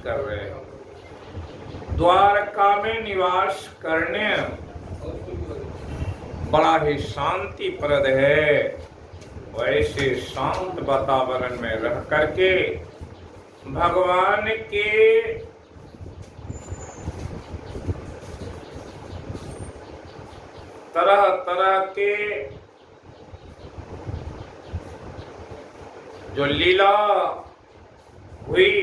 कर रहे हैं। द्वारका में निवास करने बड़ा ही शांतिप्रद है। वैसे शांत वातावरण में रह करके भगवान के तरह तरह के जो लीला हुई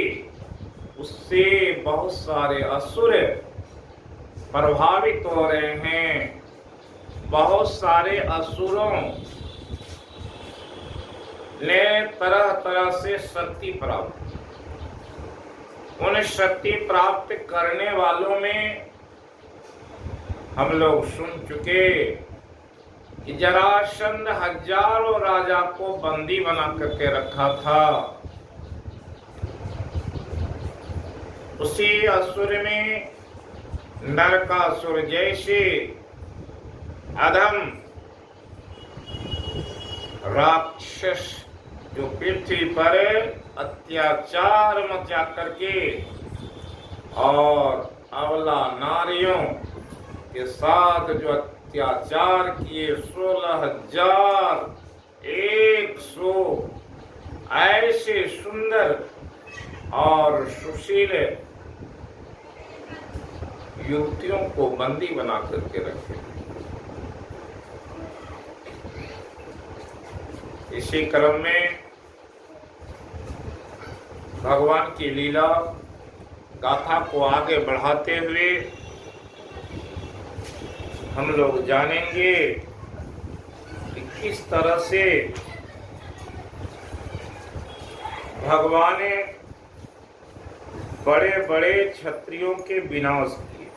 उससे बहुत सारे असुर प्रभावित हो रहे हैं। बहुत सारे असुरों ने तरह तरह से शक्ति प्राप्त, उन शक्ति प्राप्त करने वालों में हम लोग सुन चुके कि जरासंध हजारों राजा को बंदी बना करके रखा था। उसी असुर में नरकासुर जैसे अधम राक्षस जो पृथ्वी पर अत्याचार मचा करके और अबला नारियों के साथ जो अत्याचार किए 16,100 ऐसे सुंदर और सुशील युवतियों को बंदी बना करके रखे। इसी क्रम में भगवान की लीला गाथा को आगे बढ़ाते हुए हम लोग जानेंगे कि किस तरह से भगवान ने बड़े बड़े क्षत्रियों के विनाश किए।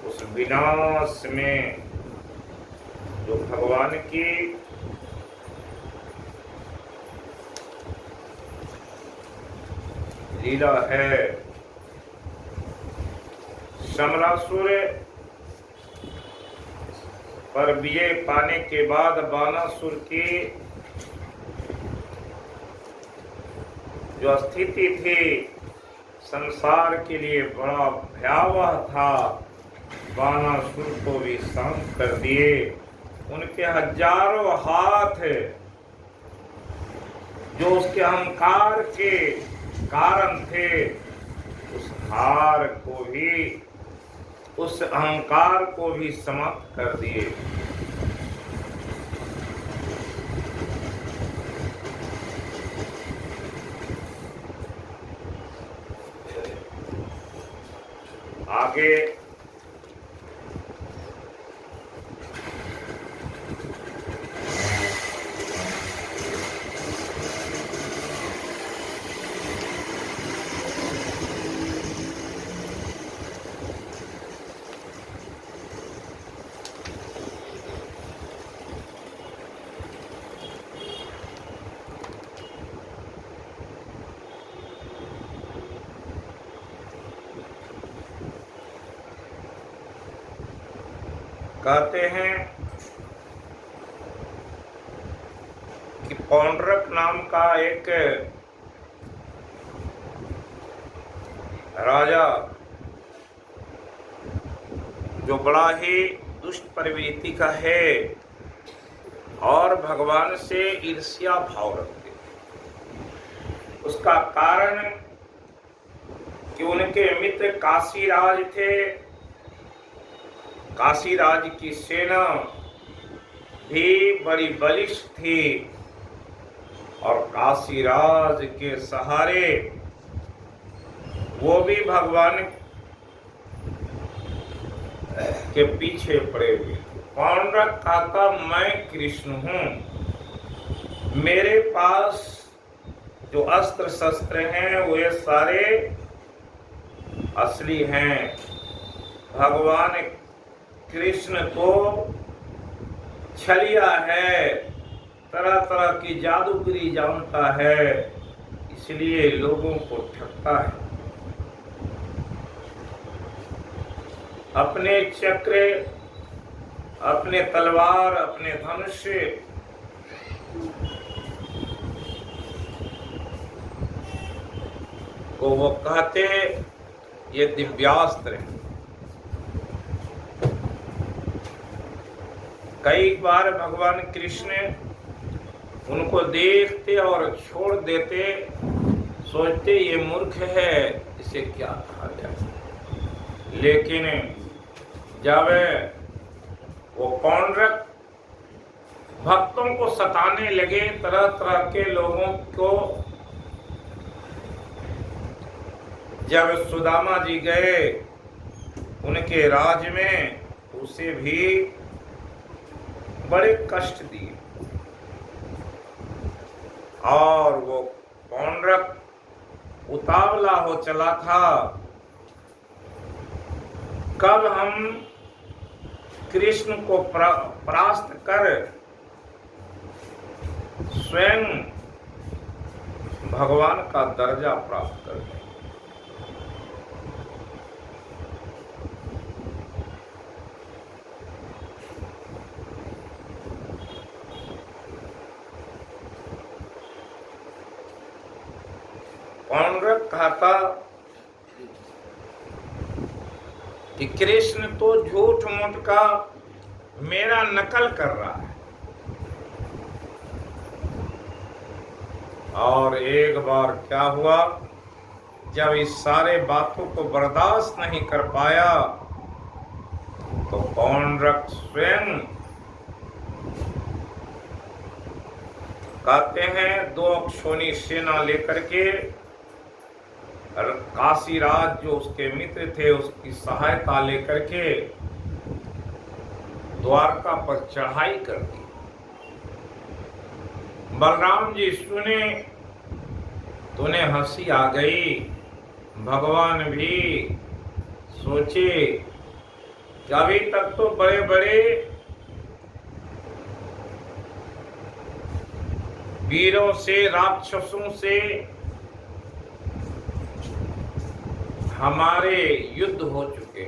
उस विनाश में जो भगवान की लीला है, समरासुर पर विजय पाने के बाद बानासुर की जो स्थिति थी संसार के लिए बड़ा भयावह था। बानासुर को भी शांत कर दिए। उनके हजारों हाथ जो उसके अहंकार के कारण थे, उस हार को भी, उस अहंकार को भी समाप्त कर दिए। आगे कहते हैं कि पौंड्रक नाम का एक राजा जो बड़ा ही दुष्ट प्रवृत्ति का है और भगवान से ईर्ष्या भाव रखते। उसका कारण कि उनके मित्र काशीराज थे। काशीराज की सेना भी बड़ी बलिष्ठ थी और काशीराज के सहारे वो भी भगवान के पीछे पड़े हुए। पौंड्रक कहता मैं कृष्ण हूँ, मेरे पास जो अस्त्र शस्त्र हैं वे सारे असली हैं। भगवान कृष्ण को छलिया है, तरह तरह की जादूगरी जानता है, इसलिए लोगों को ठगता है। अपने चक्र, अपने तलवार, अपने धनुष को वो कहते ये दिव्यास्त्र है। कई बार भगवान कृष्ण उनको देखते और छोड़ देते, सोचते ये मूर्ख है, इसे क्या कहा जाए। लेकिन जब वो पौंड्रक भक्तों को सताने लगे, तरह तरह के लोगों को, जब सुदामा जी गए उनके राज में, उसे भी बड़े कष्ट दिए और वो पौंड्रक उतावला हो चला था, कब हम कृष्ण को परास्त कर स्वयं भगवान का दर्जा प्राप्त कर लें। पौंड्रक कहता कि कृष्ण तो झूठ मूठ का मेरा नकल कर रहा है। और एक बार क्या हुआ, जब इस सारे बातों को बर्दाश्त नहीं कर पाया तो पौंड्रक स्वयं कहते हैं 2 अक्षोणी सेना लेकर के काशीराज जो उसके मित्र थे उसकी सहायता लेकर के द्वारका पर चढ़ाई कर दी। बलराम जी सुने तो उन्हें हंसी आ गई। भगवान भी सोचे कि अभी तक तो बड़े बड़े वीरों से, राक्षसों से हमारे युद्ध हो चुके,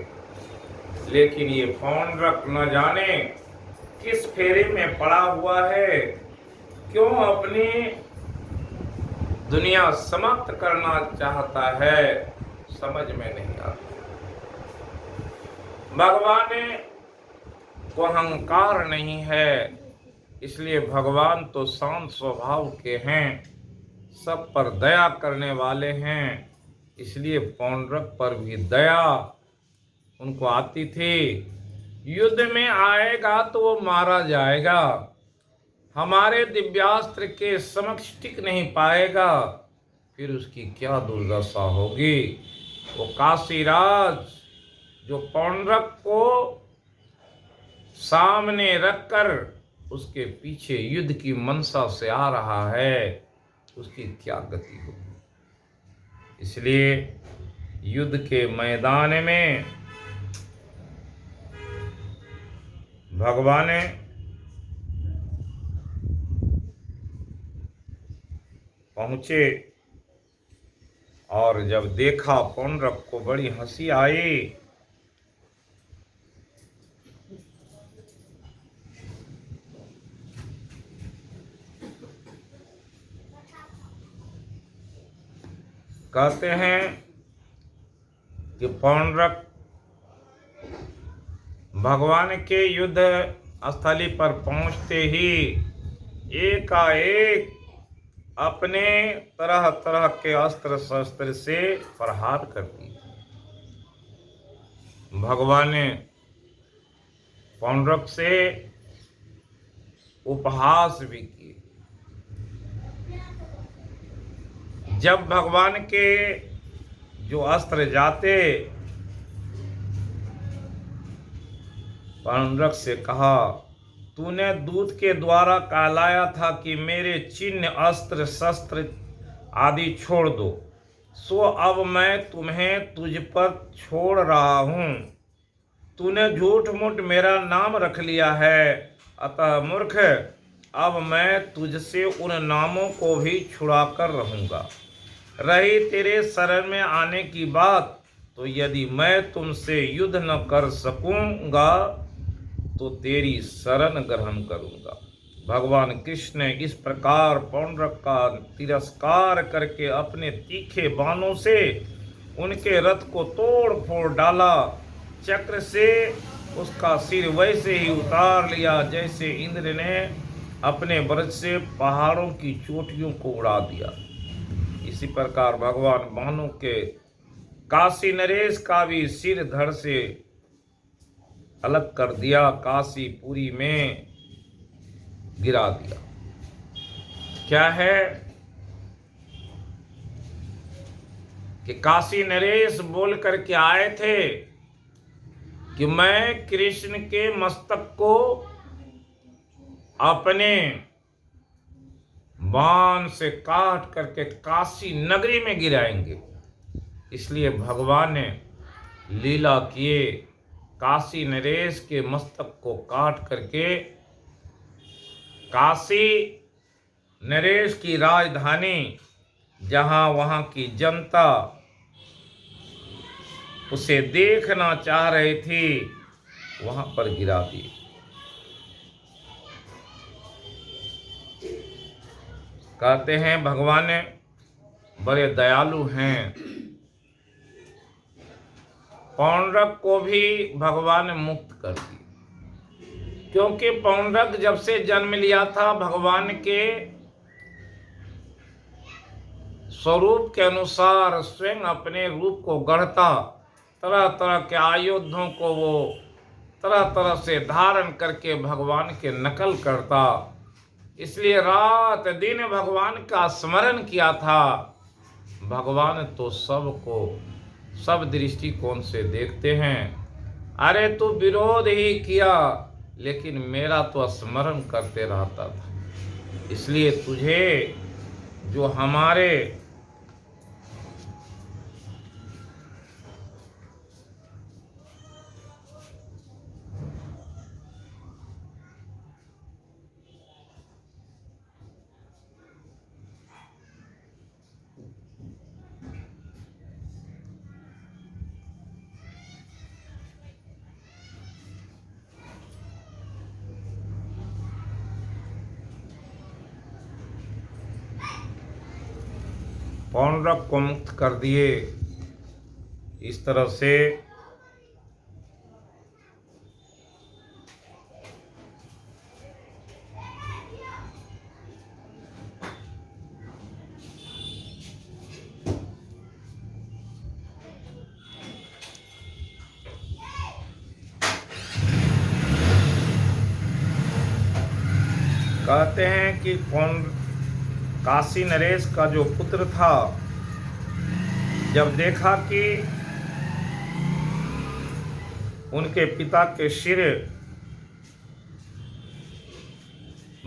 लेकिन ये पौंड्रक न जाने किस फेरे में पड़ा हुआ है, क्यों अपनी दुनिया समाप्त करना चाहता है, समझ में नहीं आता। भगवान को अहंकार नहीं है, इसलिए भगवान तो शांत स्वभाव के हैं, सब पर दया करने वाले हैं, इसलिए पौंड्रक पर भी दया उनको आती थी। युद्ध में आएगा तो वो मारा जाएगा, हमारे दिव्यास्त्र के समक्ष टिक नहीं पाएगा, फिर उसकी क्या दुर्दशा होगी। वो काशीराज जो पौंड्रक को सामने रखकर उसके पीछे युद्ध की मनसा से आ रहा है, उसकी क्या गति होगी। इसलिए युद्ध के मैदान में भगवान पहुंचे और जब देखा पौंड्रक को बड़ी हंसी आई। कहते हैं कि पौंड्रक भगवान के युद्ध स्थली पर पहुंचते ही एकाएक अपने तरह तरह के अस्त्र शस्त्र से प्रहार कर दिए। भगवान ने पौंड्रक से उपहास भी किए। जब भगवान के जो अस्त्र जाते, पौंड्रक से कहा, तूने दूत के द्वारा कहलाया था कि मेरे चिन्ह, अस्त्र शस्त्र आदि छोड़ दो, सो अब मैं तुम्हें तुझ पर छोड़ रहा हूँ। तूने झूठ मूठ मेरा नाम रख लिया है, अतः मूर्ख अब मैं तुझसे उन नामों को भी छुड़ा कर रहूँगा। रही तेरे शरण में आने की बात, तो यदि मैं तुमसे युद्ध न कर सकूँगा तो तेरी शरण ग्रहण करूँगा। भगवान कृष्ण ने इस प्रकार पौंड्रक का तिरस्कार करके अपने तीखे बाणों से उनके रथ को तोड़ फोड़ डाला। चक्र से उसका सिर वैसे ही उतार लिया जैसे इंद्र ने अपने वज्र से पहाड़ों की चोटियों को उड़ा दिया। इसी प्रकार भगवान भानु के काशी नरेश का भी सिर धड़ से अलग कर दिया, काशी पुरी में गिरा दिया। क्या है कि काशी नरेश बोल करके आए थे कि मैं कृष्ण के मस्तक को अपने बाण से काट करके काशी नगरी में गिराएंगे। इसलिए भगवान ने लीला किए, काशी नरेश के मस्तक को काट करके काशी नरेश की राजधानी, जहां वहां की जनता उसे देखना चाह रही थी, वहां पर गिरा दिए। कहते हैं भगवान बड़े दयालु हैं। पौंड्रक को भी भगवान ने मुक्त कर दिया, क्योंकि पौंड्रक जब से जन्म लिया था भगवान के स्वरूप के अनुसार स्वयं अपने रूप को गढ़ता, तरह तरह के आयुधों को वो तरह तरह से धारण करके भगवान के नकल करता। इसलिए रात दिन भगवान का स्मरण किया था। भगवान तो सबको सब दृष्टिकोण से देखते हैं। अरे तू विरोध ही किया, लेकिन मेरा तो स्मरण करते रहता था। इसलिए तुझे जो हमारे पौंड्रक को मुक्त कर दिए। इस तरह से कहते हैं कि काशी नरेश का जो पुत्र था, जब देखा कि उनके पिता के सिर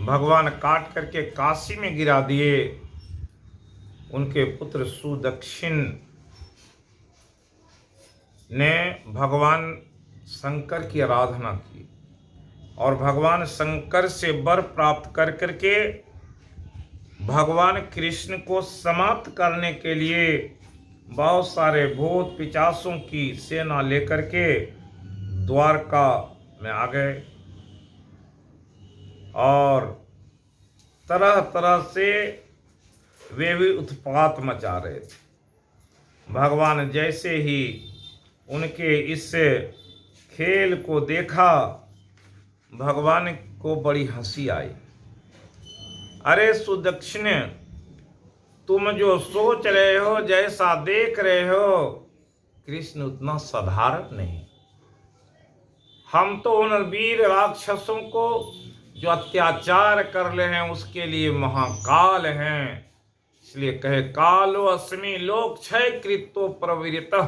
भगवान काट करके काशी में गिरा दिए, उनके पुत्र सुदक्षिण ने भगवान शंकर की आराधना की और भगवान शंकर से वर प्राप्त कर करके भगवान कृष्ण को समाप्त करने के लिए बहुत सारे भूत पिशाचों की सेना लेकर के द्वारका में आ गए और तरह तरह से वे भी उत्पात मचा रहे थे। भगवान जैसे ही उनके इस खेल को देखा, भगवान को बड़ी हंसी आई। अरे सुदक्षिण, तुम जो सोच रहे हो, जैसा देख रहे हो, कृष्ण उतना साधारण नहीं। हम तो उन वीर राक्षसों को जो अत्याचार कर रहे हैं उसके लिए महाकाल हैं। इसलिए कहे कालो अस्मि लोक क्षय कृतो प्रवृत्तः,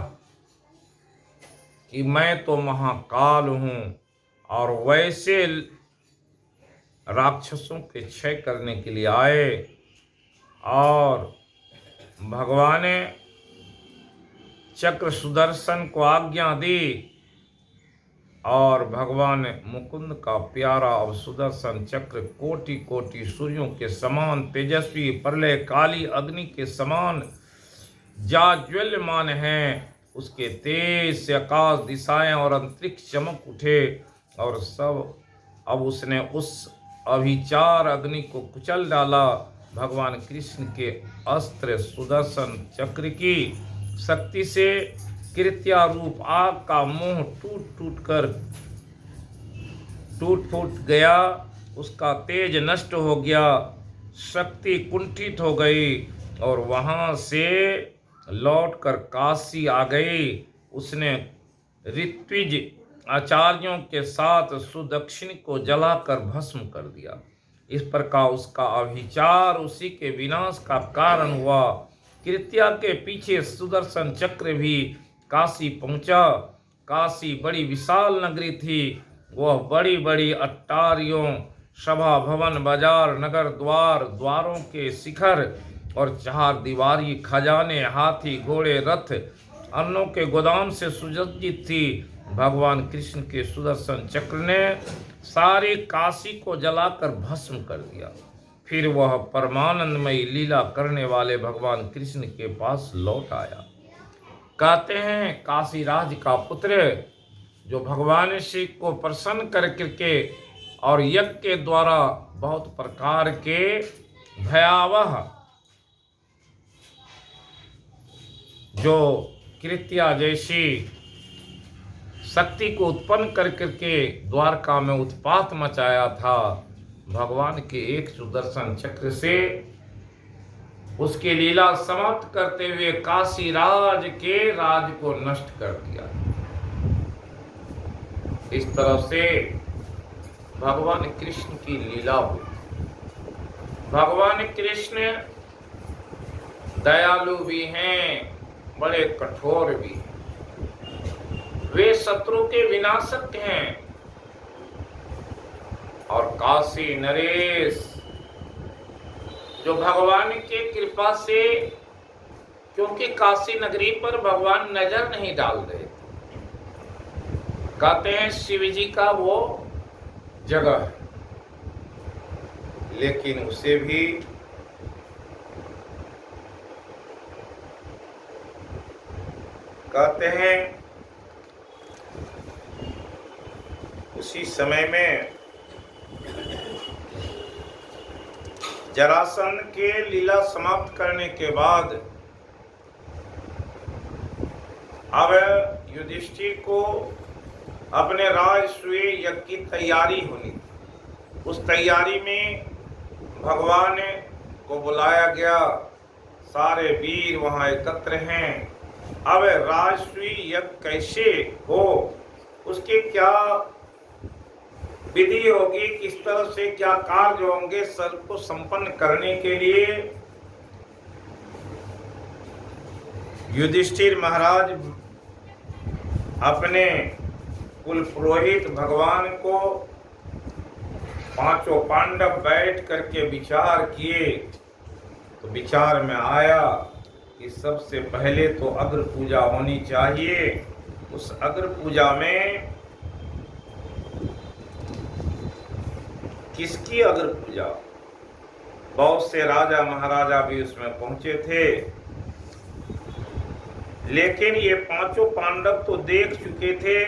कि मैं तो महाकाल हूं और वैसे राक्षसों के क्षय करने के लिए आए। और भगवान ने चक्र सुदर्शन को आज्ञा दी और भगवान मुकुंद का प्यारा और सुदर्शन चक्र कोटि कोटि सूर्यों के समान तेजस्वी, प्रलय काली अग्नि के समान जाज्वल्यमान है। उसके तेज से आकाश दिशाएं और अंतरिक्ष चमक उठे और सब अब उसने उस अभिचार अग्नि को कुचल डाला। भगवान कृष्ण के अस्त्र सुदर्शन चक्र की शक्ति से कृत्या रूप आग का मुंह टूट फूट गया, उसका तेज नष्ट हो गया, शक्ति कुंठित हो गई और वहां से लौटकर काशी आ गई। उसने ऋत्विज आचार्यों के साथ सुदक्षिण को जलाकर भस्म कर दिया। इस प्रकार उसका अभिचार उसी के विनाश का कारण हुआ। कृत्या के पीछे सुदर्शन चक्र भी काशी पहुंचा। काशी बड़ी विशाल नगरी थी। वह बड़ी बड़ी अट्टारियों, सभा भवन, बाजार, नगर द्वारों के शिखर और चार दीवारी खजाने, हाथी, घोड़े, रथ, अन्नों के गोदाम से सुसज्जित थी। भगवान कृष्ण के सुदर्शन चक्र ने सारी काशी को जलाकर भस्म कर दिया। फिर वह परमानंदमयी लीला करने वाले भगवान कृष्ण के पास लौट आया। कहते हैं काशी राज का पुत्र जो भगवान श्री को प्रसन्न करके और यज्ञ के द्वारा बहुत प्रकार के भयावह जो कृत्या जैसी शक्ति को उत्पन्न करके द्वारका में उत्पात मचाया था, भगवान के एक सुदर्शन चक्र से उसकी लीला समाप्त करते हुए काशी राज के राज को नष्ट कर दिया। इस तरह से भगवान कृष्ण की लीला हुई। भगवान कृष्ण दयालु भी हैं, बड़े कठोर भी। वे शत्रु के विनाशक हैं। और काशी नरेश जो भगवान के कृपा से, क्योंकि काशी नगरी पर भगवान नजर नहीं डाल रहे थे, कहते हैं शिव जी का वो जगह है, लेकिन उसे भी कहते हैं उसी समय में जरासंध के लीला समाप्त करने के बाद अब युधिष्ठिर को अपने राजसूय यज्ञ की तैयारी होनी थी। उस तैयारी में भगवान को बुलाया गया, सारे वीर वहां एकत्र हैं। अब राजसूय यज्ञ कैसे हो, उसके क्या विधि होगी, किस तरह से क्या कार्य होंगे, सब को संपन्न करने के लिए युधिष्ठिर महाराज अपने कुल पुरोहित भगवान को पांचों पांडव बैठ करके विचार किए। तो विचार में आया कि सबसे पहले तो अग्र पूजा होनी चाहिए। उस अग्र पूजा में किसकी अग्र पूजा? बहुत से राजा महाराजा भी उसमें पहुंचे थे, लेकिन ये पांचों पांडव तो देख चुके थे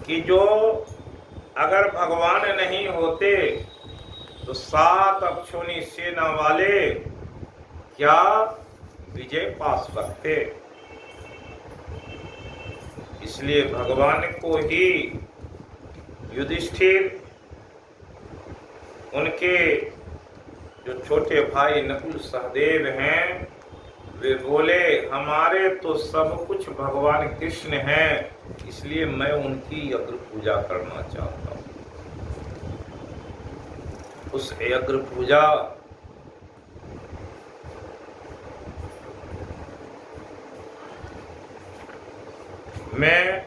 कि जो अगर भगवान नहीं होते तो 7 अक्षौणी सेना वाले क्या विजय पा सकते। इसलिए भगवान को ही युधिष्ठिर, उनके जो छोटे भाई नकुल सहदेव हैं, वे बोले हमारे तो सब कुछ भगवान कृष्ण हैं, इसलिए मैं उनकी अग्र पूजा करना चाहता हूँ। उस अग्र पूजा में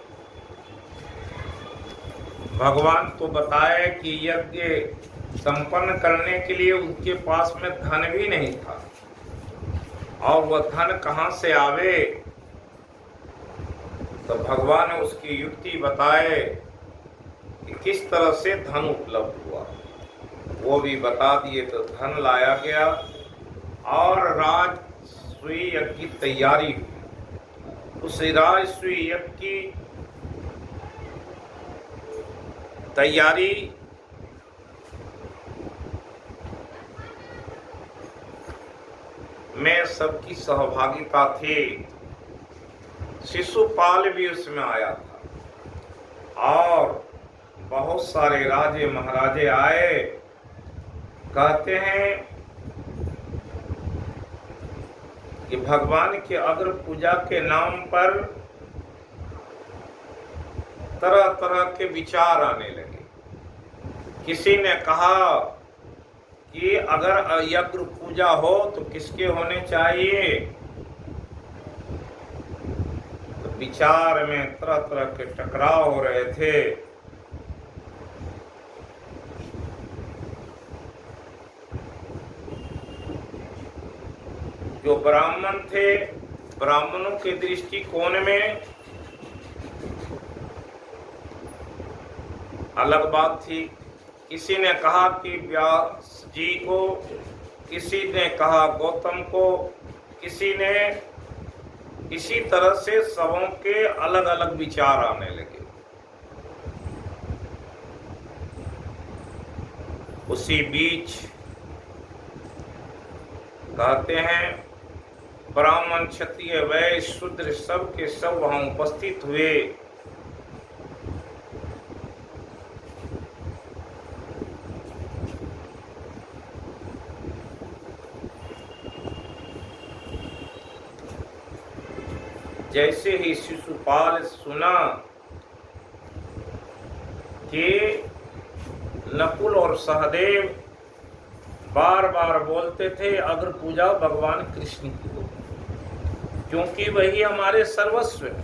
भगवान तो बताए कि यज्ञ संपन्न करने के लिए उनके पास में धन भी नहीं था, और वह धन कहाँ से आवे। तो भगवान ने उसकी युक्ति बताए कि किस तरह से धन उपलब्ध हुआ, वो भी बता दिए। तो धन लाया गया और राजसूय यज्ञ की तैयारी हुई। उस राजसूय यज्ञ की तैयारी में सबकी सहभागिता थी। शिशुपाल भी उसमें आया था और बहुत सारे राजे महाराजे आए। कहते हैं कि भगवान की अग्र पूजा के नाम पर तरह तरह के विचार आने लगे। किसी ने कहा कि अगर यज्ञ पूजा हो तो किसके होने चाहिए। तो विचार में तरह तरह के टकराव हो रहे थे। जो ब्राह्मण थे, ब्राह्मणों के दृष्टिकोण में अलग बात थी। किसी ने कहा कि व्यास जी को, किसी ने कहा गौतम को, किसी ने इसी तरह से सबों के अलग अलग विचार आने लगे। उसी बीच कहते हैं ब्राह्मण क्षत्रिय वैश्य शूद्र सब के सब वहां उपस्थित हुए। जैसे ही शिशुपाल सुना कि नकुल और सहदेव बार बार बोलते थे अग्र पूजा भगवान कृष्ण की हो, क्योंकि वही हमारे सर्वस्व है।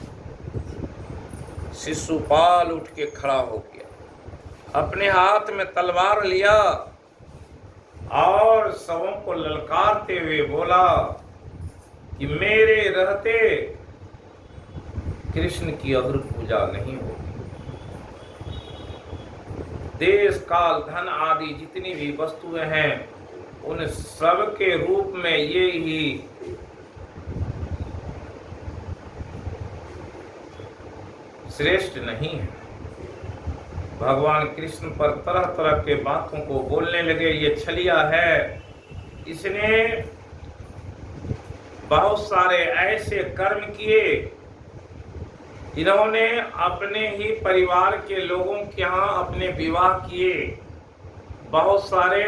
शिशुपाल उठ के खड़ा हो गया, अपने हाथ में तलवार लिया और सबों को ललकारते हुए बोला कि मेरे रहते कृष्ण की अग्र पूजा नहीं होगी। देश काल धन आदि जितनी भी वस्तुएं हैं उन सब के रूप में ये ही श्रेष्ठ नहीं है। भगवान कृष्ण पर तरह तरह के बातों को बोलने लगे। ये छलिया है, इसने बहुत सारे ऐसे कर्म किए, इन्होंने अपने ही परिवार के लोगों के यहाँ अपने विवाह किए, बहुत सारे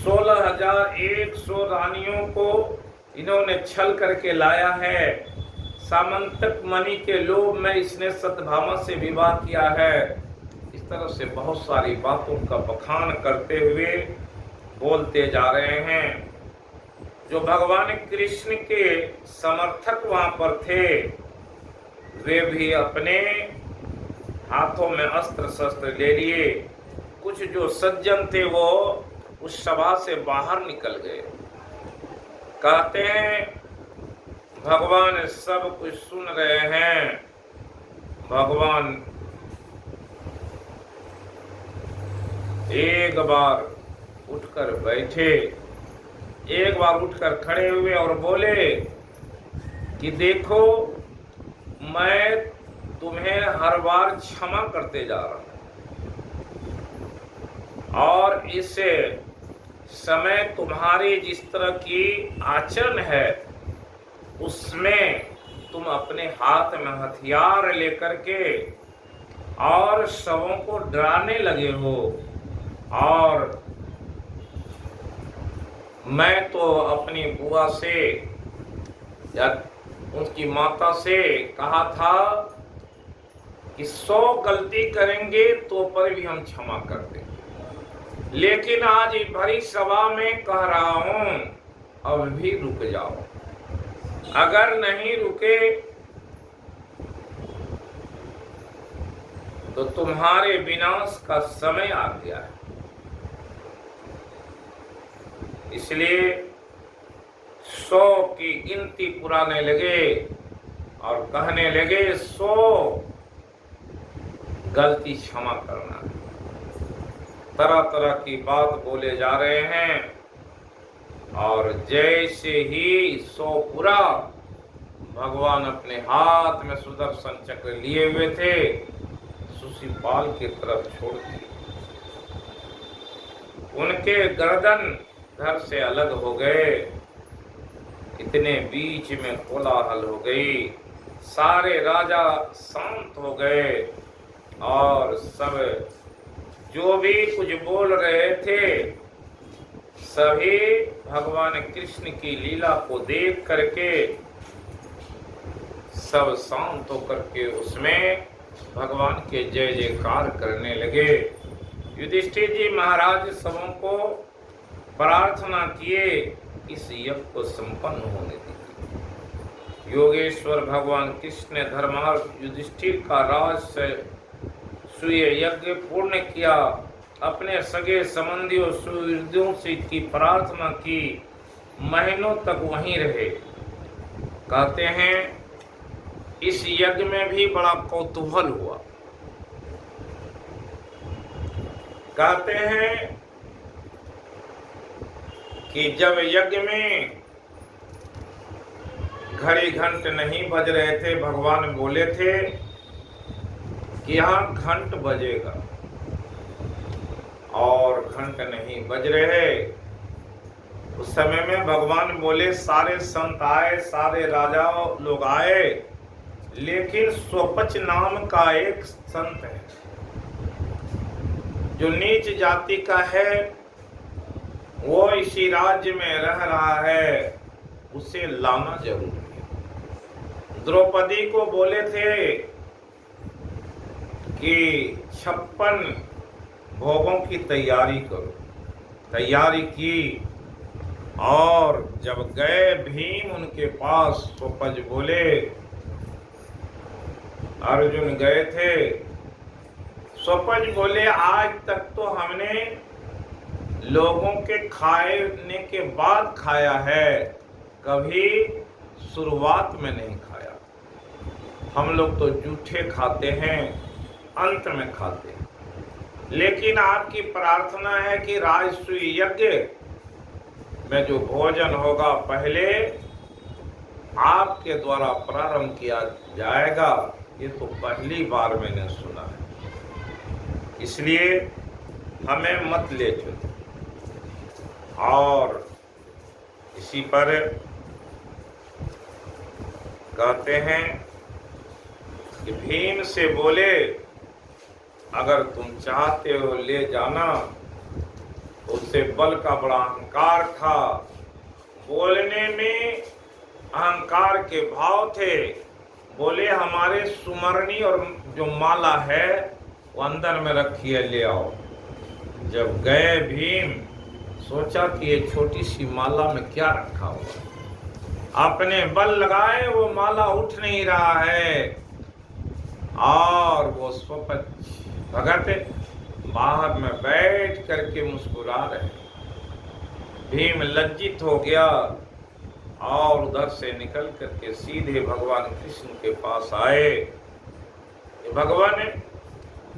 16,100 रानियों को इन्होंने छल करके लाया है। सामंतक मणि के लोभ में इसने सत्यभामा से विवाह किया है। इस तरह से बहुत सारी बातों का बखान करते हुए बोलते जा रहे हैं। जो भगवान कृष्ण के समर्थक वहां पर थे वे भी अपने हाथों में अस्त्र शस्त्र ले लिए। कुछ जो सज्जन थे वो उस सभा से बाहर निकल गए। कहते हैं भगवान सब कुछ सुन रहे हैं। भगवान एक बार उठकर बैठे, एक बार उठकर खड़े हुए और बोले कि देखो मैं तुम्हें हर बार क्षमा करते जा रहा हूं और इस समय तुम्हारी जिस तरह की आचरण है उसमें तुम अपने हाथ में हथियार लेकर के और सबों को डराने लगे हो। और मैं तो अपनी बुआ से या उनकी माता से कहा था कि 100 गलती करेंगे तो पर भी हम क्षमा कर देंगे, लेकिन आज भरी सभा में कह रहा हूं अब भी रुक जाओ। अगर नहीं रुके तो तुम्हारे विनाश का समय आ गया है। इसलिए 100 की गिनती पुराने लगे और कहने लगे 100 गलती क्षमा करना। तरह तरह की बात बोले जा रहे हैं और जैसे ही 100 पूरा, भगवान अपने हाथ में सुदर्शन चक्र लिए हुए थे, शिशुपाल की तरफ छोड़ दी। उनके गर्दन घर से अलग हो गए। इतने बीच में कोलाहल हो गई, सारे राजा शांत हो गए और सब जो भी कुछ बोल रहे थे सभी भगवान कृष्ण की लीला को देख करके सब शांत होकर के उसमें भगवान के जय जयकार करने लगे। युधिष्ठिर जी महाराज सबों को प्रार्थना किए इस यज्ञ को संपन्न होने दीजिए। योगेश्वर भगवान कृष्ण ने धर्मार्थ युधिष्ठिर का राजसूय यज्ञ पूर्ण किया। अपने सगे संबंधियों सुहृदों से की प्रार्थना की, महीनों तक वहीं रहे। कहते हैं इस यज्ञ में भी बड़ा कौतूहल हुआ। कहते हैं कि जब यज्ञ में घड़ी घंट नहीं बज रहे थे, भगवान बोले थे कि यहाँ घंट बजेगा और घंट नहीं बज रहे। उस समय में भगवान बोले सारे संत आए, सारे राजा लोग आए, लेकिन स्वपच नाम का एक संत है जो नीच जाति का है, वो इसी राज्य में रह रहा है, उसे लाना जरूरी है। द्रौपदी को बोले थे कि 56 भोगों की तैयारी करो। तैयारी की और जब गए भीम उनके पास, स्वपच बोले, अर्जुन गए थे, स्वपच बोले आज तक तो हमने लोगों के खाने के बाद खाया है, कभी शुरुआत में नहीं खाया। हम लोग तो जूठे खाते हैं, अंत में खाते हैं, लेकिन आपकी प्रार्थना है कि राजसूय यज्ञ में जो भोजन होगा पहले आपके द्वारा प्रारंभ किया जाएगा। ये तो पहली बार मैंने सुना है, इसलिए हमें मत ले चलो। और इसी पर कहते हैं कि भीम से बोले अगर तुम चाहते हो ले जाना। उससे बल का बड़ा अहंकार था, बोलने में अहंकार के भाव थे। बोले हमारे सुमरनी और जो माला है वो अंदर में रखी है, ले आओ। जब गए भीम, सोचा कि ये छोटी सी माला में क्या रखा हुआ। अपने बल लगाए, वो माला उठ नहीं रहा है और वो स्वपच भगत बाहर में बैठ करके मुस्कुरा रहे। भीम लज्जित हो गया और उधर से निकल करके सीधे भगवान कृष्ण के पास आए। भगवान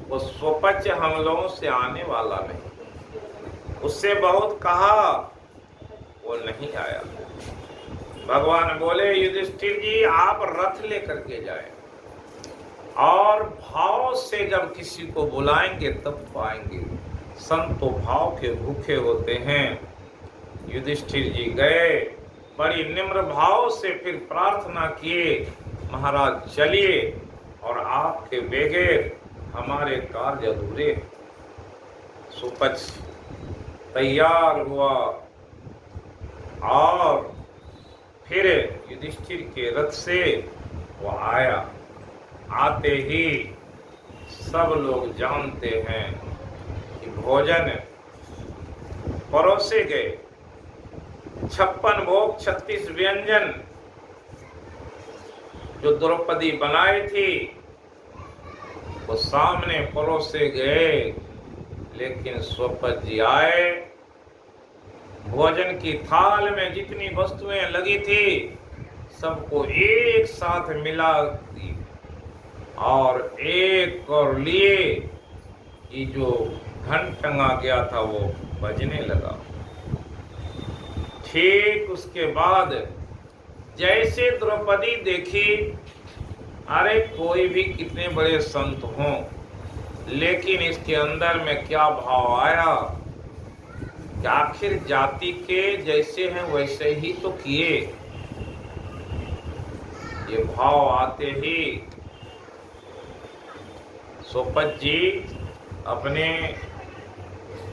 वो स्वपच हम लोगों से आने वाला नहीं, उससे बहुत कहा, वो नहीं आया। भगवान बोले युधिष्ठिर जी आप रथ लेकर के जाए और भाव से जब किसी को बुलाएंगे तब पाएंगे। संत तो भाव के भूखे होते हैं। युधिष्ठिर जी गए, बड़ी निम्र भाव से फिर प्रार्थना किए, महाराज चलिए और आपके बगैर हमारे कार्य अधूरे। सुपच तैयार हुआ और फिर युधिष्ठिर के रथ से वो आया। आते ही सब लोग जानते हैं कि भोजन परोसे गए। 56 भोग 36 व्यंजन जो द्रौपदी बनाई थी वो सामने परोसे गए, लेकिन स्वपच जी आए। भोजन की थाल में जितनी वस्तुएं लगी थी सबको एक साथ मिला दी और एक और लिए कि जो घंट टंगा गया था वो बजने लगा। ठीक उसके बाद जैसे द्रौपदी देखी, अरे कोई भी कितने बड़े संत हों, लेकिन इसके अंदर में क्या भाव आया कि आखिर जाति के जैसे हैं वैसे ही तो किए। ये भाव आते ही सोपत जी अपने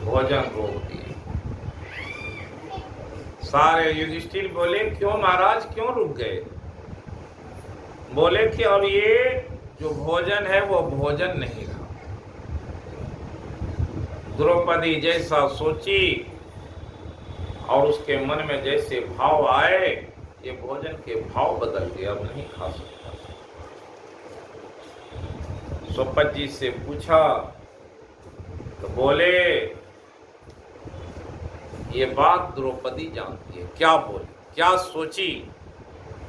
भोजन रोक दिए। सारे युधिष्ठिर बोले, क्यों महाराज, क्यों रुक गए? बोले कि अब ये जो भोजन है वो भोजन नहीं रहा। द्रौपदी जैसा सोची और उसके मन में जैसे भाव आए, ये भोजन के भाव बदल गए, अब नहीं खा सकता। सोपत जी से पूछा तो बोले, ये बात द्रौपदी जानती है। क्या बोली, क्या सोची?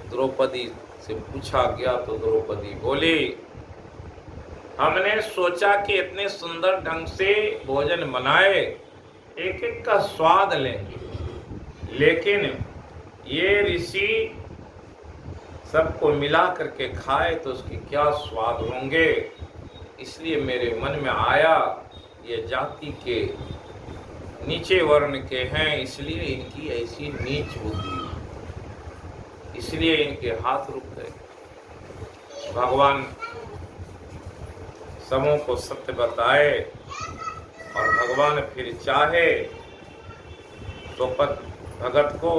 द्रौपदी से पूछा गया तो द्रौपदी बोली, हमने सोचा कि इतने सुंदर ढंग से भोजन बनाए, एक एक का स्वाद लेंगे, लेकिन ये ऋषि सबको मिला करके खाए तो उसके क्या स्वाद होंगे। इसलिए मेरे मन में आया, ये जाति के नीचे वर्ण के हैं, इसलिए इनकी ऐसी नीच बुद्धि, इसलिए इनके हाथ रुक गए। भगवान सबों को सत्य बताए और भगवान फिर चाहे तो भगत को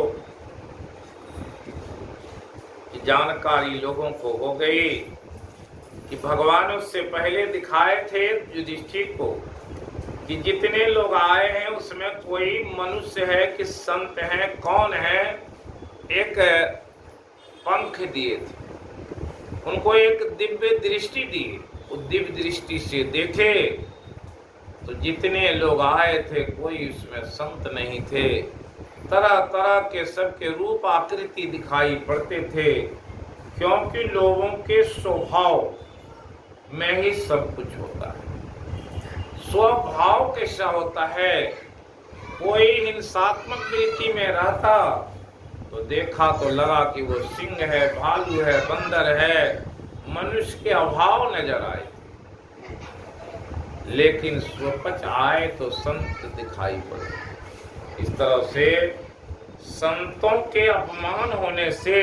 जानकारी लोगों को हो गई कि भगवान उससे पहले दिखाए थे युधिष्ठिर को कि जितने लोग आए हैं उसमें कोई मनुष्य है कि संत है, कौन है। एक पंख दिए थे उनको, एक दिव्य दृष्टि दी। उस दिव्य दृष्टि से देखे तो जितने लोग आए थे कोई उसमें संत नहीं थे। तरह तरह के सबके रूप आकृति दिखाई पड़ते थे, क्योंकि लोगों के स्वभाव में ही सब कुछ होता है। स्वभाव कैसा होता है? कोई हिंसात्मक वृत्ति में रहता तो देखा तो लगा कि वो सिंह है, भालू है, बंदर है, मनुष्य के अभाव नजर आए। लेकिन स्वपच आए तो संत दिखाई पड़े। इस तरह से संतों के अपमान होने से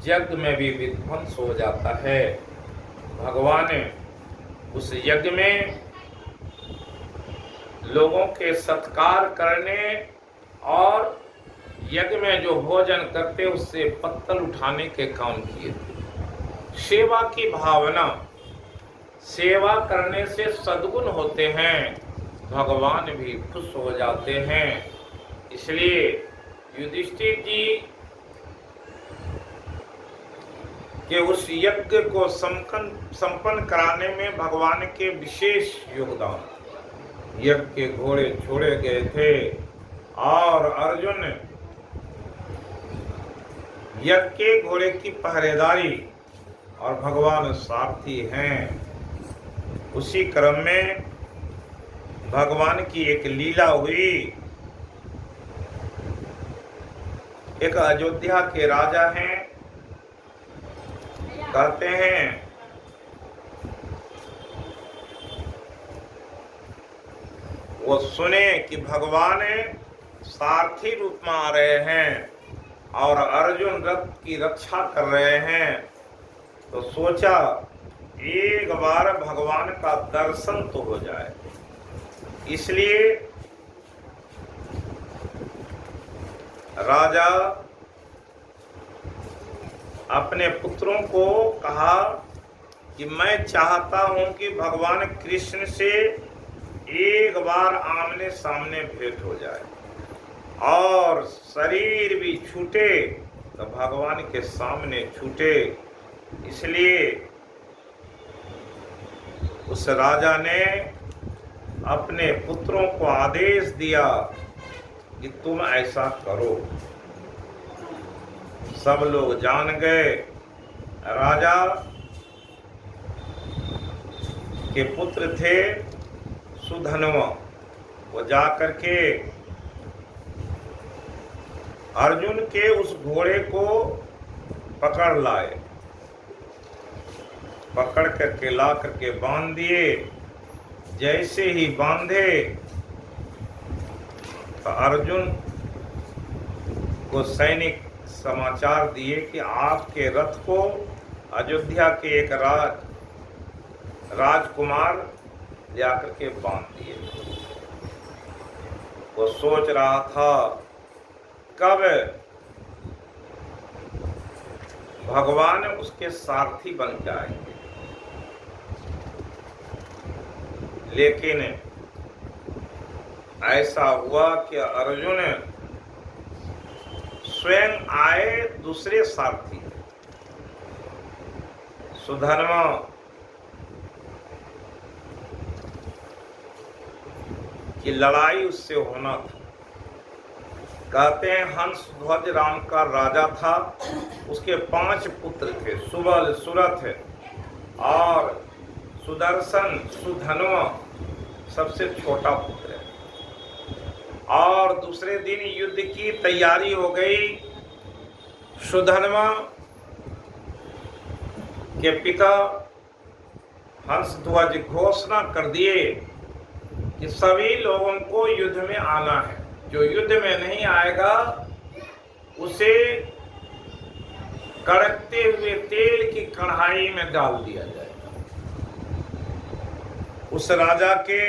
यज्ञ में भी विध्वंस हो जाता है। भगवान उस यज्ञ में लोगों के सत्कार करने और यज्ञ में जो भोजन करते उससे पत्तल उठाने के काम किए। सेवा की भावना, सेवा करने से सद्गुण होते हैं, भगवान भी खुश हो जाते हैं। इसलिए युधिष्ठिर जी के उस यज्ञ को संपन्न कराने में भगवान के विशेष योगदान। यज्ञ के घोड़े छोड़े गए थे और अर्जुन यज्ञ के घोड़े की पहरेदारी और भगवान सारथी हैं। उसी क्रम में भगवान की एक लीला हुई। एक अयोध्या के राजा हैं, कहते हैं वो सुने कि भगवान सारथी रूप में आ रहे हैं और अर्जुन रथ की रक्षा कर रहे हैं, तो सोचा एक बार भगवान का दर्शन तो हो जाए। इसलिए राजा अपने पुत्रों को कहा कि मैं चाहता हूं कि भगवान कृष्ण से एक बार आमने सामने भेंट हो जाए और शरीर भी छूटे तो भगवान के सामने छूटे। इसलिए उस राजा ने अपने पुत्रों को आदेश दिया कि तुम ऐसा करो। सब लोग जान गए। राजा के पुत्र थे सुधन्व, वो जाकर के अर्जुन के उस घोड़े को पकड़ लाए, पकड़ करके ला करके बांध दिए जैसे ही बांधे तो अर्जुन को सैनिक समाचार दिए कि आपके रथ को अयोध्या के एक राजकुमार जाकर के बांध दिए। वो सोच रहा था कब भगवान उसके सारथी बन जाएंगे, लेकिन ऐसा हुआ कि अर्जुन स्वयं आए दूसरे सारथी सुधर्मा की लड़ाई उससे होना था। कहते हैं हंस ध्वज राम का राजा था, उसके 5 पुत्र थे, सुबल, सुरथ और सुदर्शन, सुधन्वा सबसे छोटा पुत्र है। और दूसरे दिन युद्ध की तैयारी हो गई। सुधन्वा के पिता हंसध्वज घोषणा कर दिए कि सभी लोगों को युद्ध में आना है, जो युद्ध में नहीं आएगा उसे कड़कते हुए तेल की कढ़ाई में डाल दिया जाएगा। उस राजा के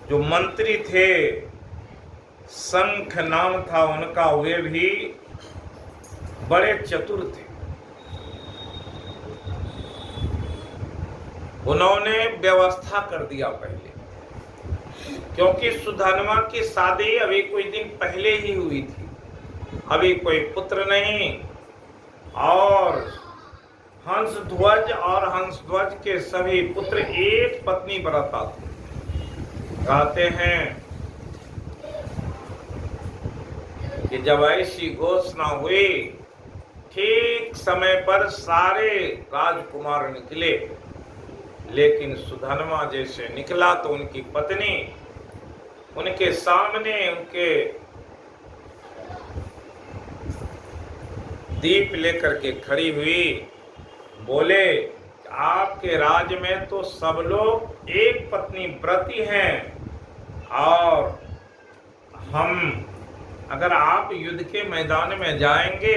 जो मंत्री थे, शंख नाम था उनका, वे भी बड़े चतुर थे। उन्होंने व्यवस्था कर दिया पहले, क्योंकि सुधन्वा की शादी अभी कुछ दिन पहले ही हुई थी, अभी कोई पुत्र नहीं। और हंसध्वज और हंसध्वज के सभी पुत्र एक पत्नी बरता थे। कहते हैं कि जब ऐसी घोषणा हुई, ठीक समय पर सारे राजकुमार निकले, लेकिन सुधन्वा जैसे निकला तो उनकी पत्नी उनके सामने उनके दीप लेकर के खड़ी हुई। बोले आपके राज्य में तो सब लोग एक पत्नी व्रती हैं, और हम अगर आप युद्ध के मैदान में जाएंगे,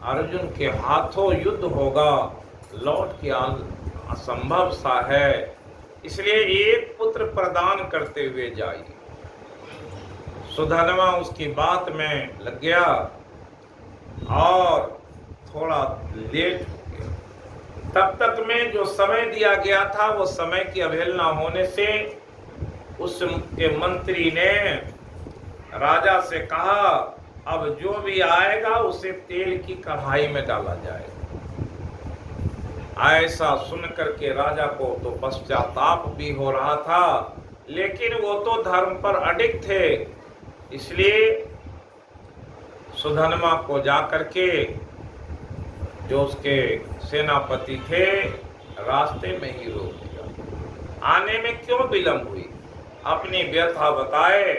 अर्जुन के हाथों युद्ध होगा, लौट के असंभव सा है, इसलिए एक पुत्र प्रदान करते हुए जाइए। सुधन्वा उसकी बात में लग गया और थोड़ा लेट हो गया। तब तक में जो समय दिया गया था, वो समय की अवहेलना होने से उसके मंत्री ने राजा से कहा, अब जो भी आएगा उसे तेल की कढ़ाई में डाला जाएगा। ऐसा सुन करके राजा को तो पश्चाताप भी हो रहा था, लेकिन वो तो धर्म पर अडिग थे, इसलिए सुधन्वा को जाकर के जो उसके सेनापति थे रास्ते में ही रोक दिया। आने में क्यों विलंब हुई, अपनी व्यथा बताए।